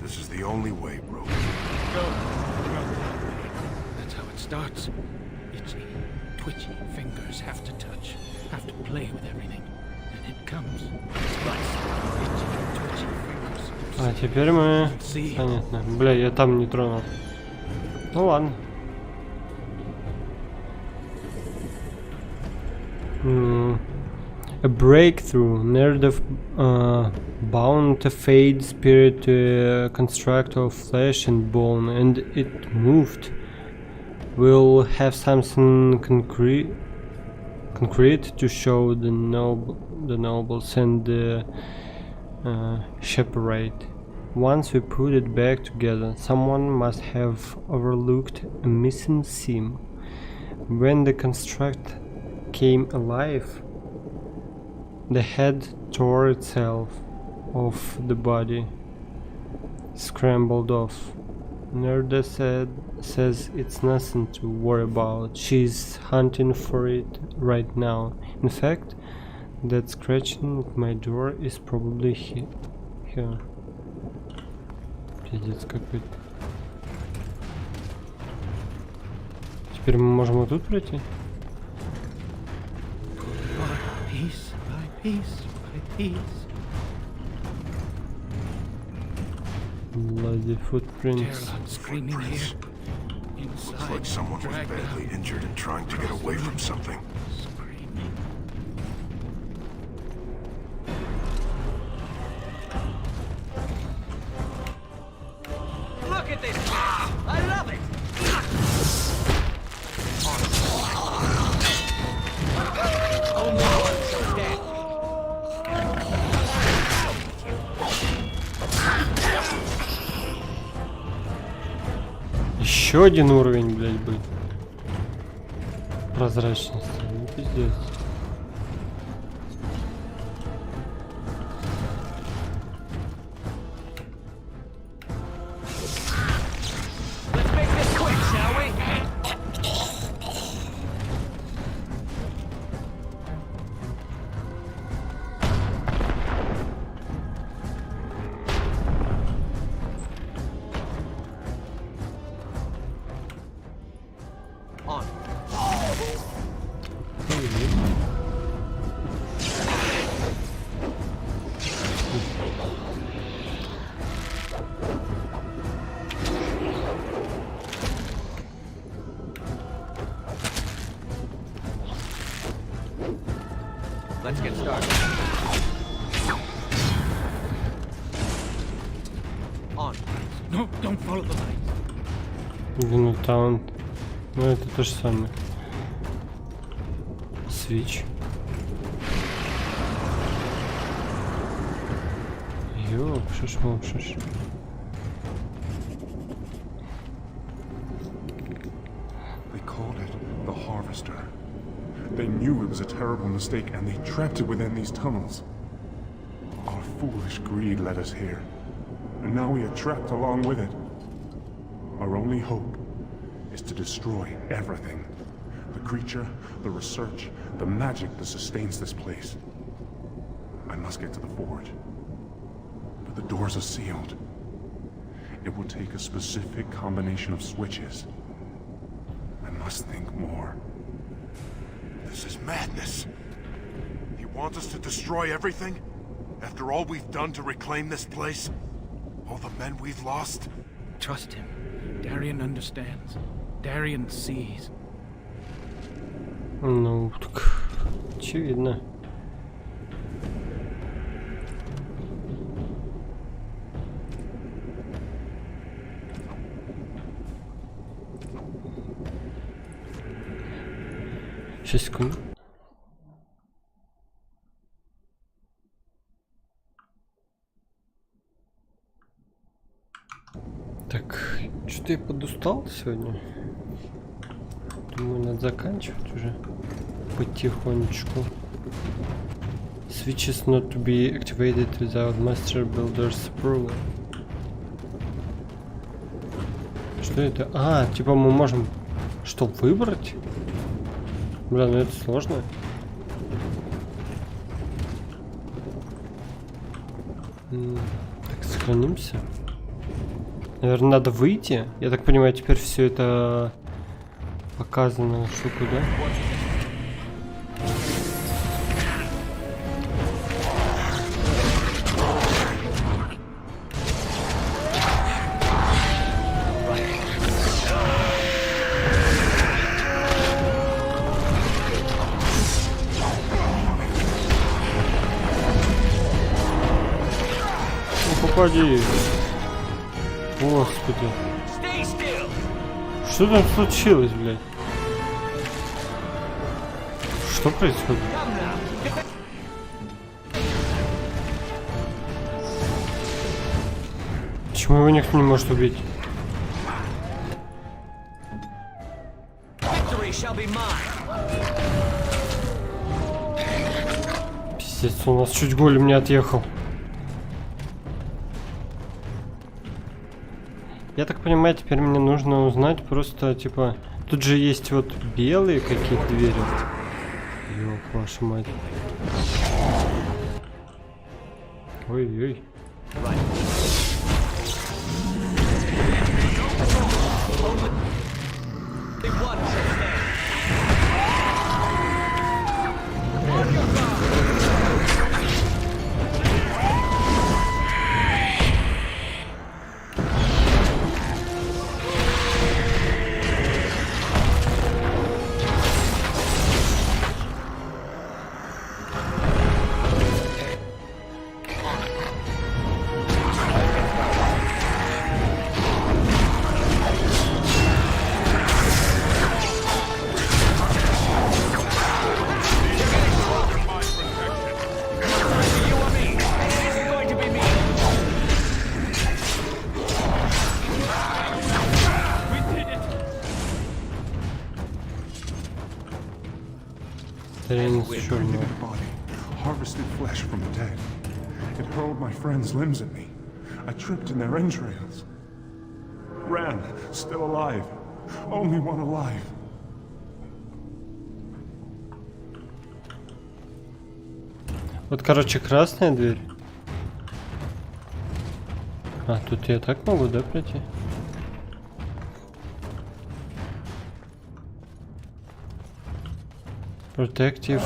This is the only way, bro. No. That's how it starts. Itchy, twitchy fingers have to touch, have to play with everything. And it comes. Itchy, twitchy fingers. А теперь мы... Понятно. Бля, я там не тронул. Ну ладно. A breakthrough. Nerdov bound a fade spirit to a construct of flesh and bone, and it moved. We'll have something concrete to show the nobles and the shepherd. Once we put it back together, someone must have overlooked a missing seam. When the construct came alive, the head tore itself off the body, scrambled off. Nerda says it's nothing to worry about. She's hunting for it right now. In fact, that scratching at my door is probably here. Пиздец какой-то. Теперь мы можем вот тут пройти? Piece by piece by piece. Bloody footprints. Screaming here. Looks like someone was badly injured and trying to get away from something. Look at this! I love it! Oh no, I'm so dead. Еще один уровень, блядь, был. Прозрачности. Ну, пиздец. Let's make this quick, shall we? On. Let's get started. On. No, don't follow the light. Винутаунт. Ну это то же самое. Свич. Ёпшиш-мопшиш. They called it the Harvester. They knew it was a terrible mistake and they trapped it within these tunnels. Our foolish greed led us here. And now we are trapped along with it. Our only hope is to destroy everything. The creature, the research, the magic that sustains this place. I must get to the forge. But the doors are sealed. It will take a specific combination of switches. I must think more. This is madness. You want us to destroy everything? After all we've done to reclaim this place? All the men we've lost? Trust him. Darian understands. Darian sees. Ну, так очевидно. Сейчас, секунду. Так, что-то я подустал сегодня. Думаю, надо заканчивать уже потихонечку. Switches not to be activated without Master Builder's approval. Что это? А, типа мы можем что, выбрать? Бля, ну это сложно. Так, сохранимся. Наверное, надо выйти. Я так понимаю, теперь все это показано штуку, да? Попади. Господи. Что там случилось, блядь? Что происходит? Почему его никто не может убить? Пиздец, у нас чуть голем не отъехал. Я так понимаю, теперь мне нужно узнать просто, типа... Тут же есть вот белые какие-то двери. Ёб вашу мать. Ой-ой. Created a body, harvested flesh from the dead. It hurled my friends' limbs at me. I tripped in their entrails. Ran, still alive. Only one alive. Вот, короче, красная дверь. А, тут я так могу, да, пройти? Protective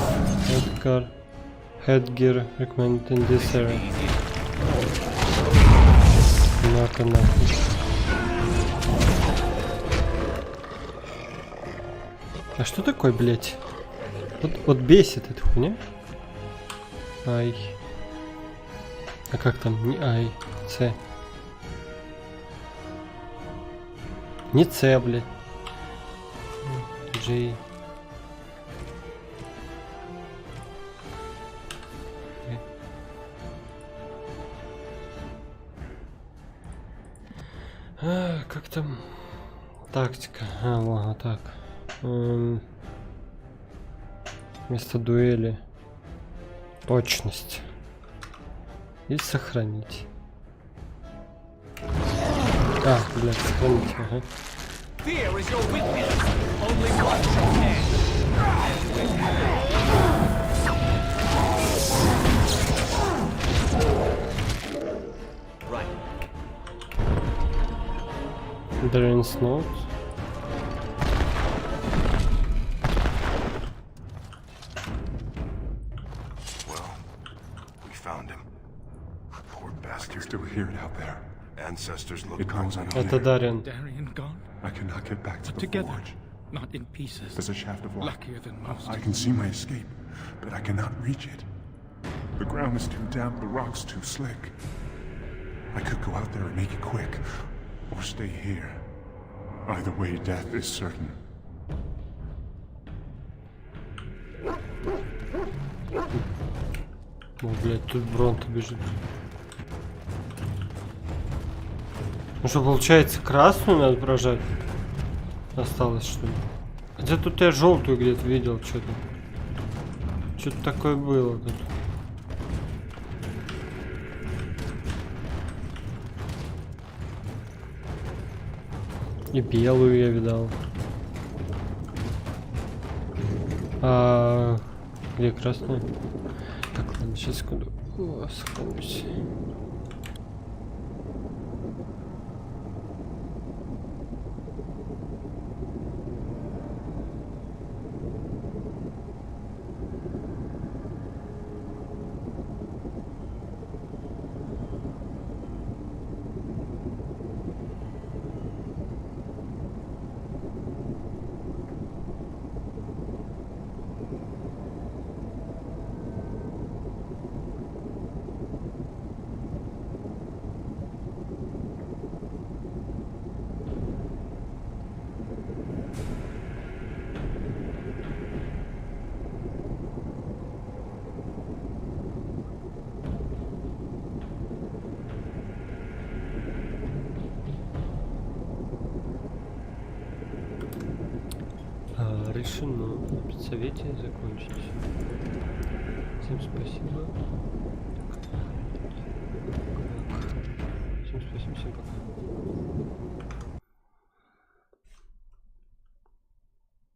headgear recommended in this area. Ну-ка, нахуй. А что такое, блять? Вот бесит эта хуйня. Ай. А как там? Не ай. С. Не С, блять. Джей. Как там тактика? А, вот так. Вместо дуэли. Точность. И сохранить. А, блядь, сохранить, ага. Drain's note. Well, we found him. Poor bastard. He's still here out there. Ancestors look It knows I'm Это here. Дарьян. Darien gone? I cannot get back to the Together, forge. not in pieces. There's a shaft of light. Luckier than most. I can see my escape, but I cannot reach it. The ground is too damp, the rocks too slick. I could go out there and make it quick, or stay here. Either way, death is certain. О, блядь, тут Бронто бежит. Ну что, получается, красную надо прожать? Осталось, что ли? Хотя тут я желтую где-то видел, что-то. Что-то такое было тут. И белую я видал. А где красная? Так, ладно, сейчас секунду. Сохранюсь. Решено. Совете закончить. Всем спасибо.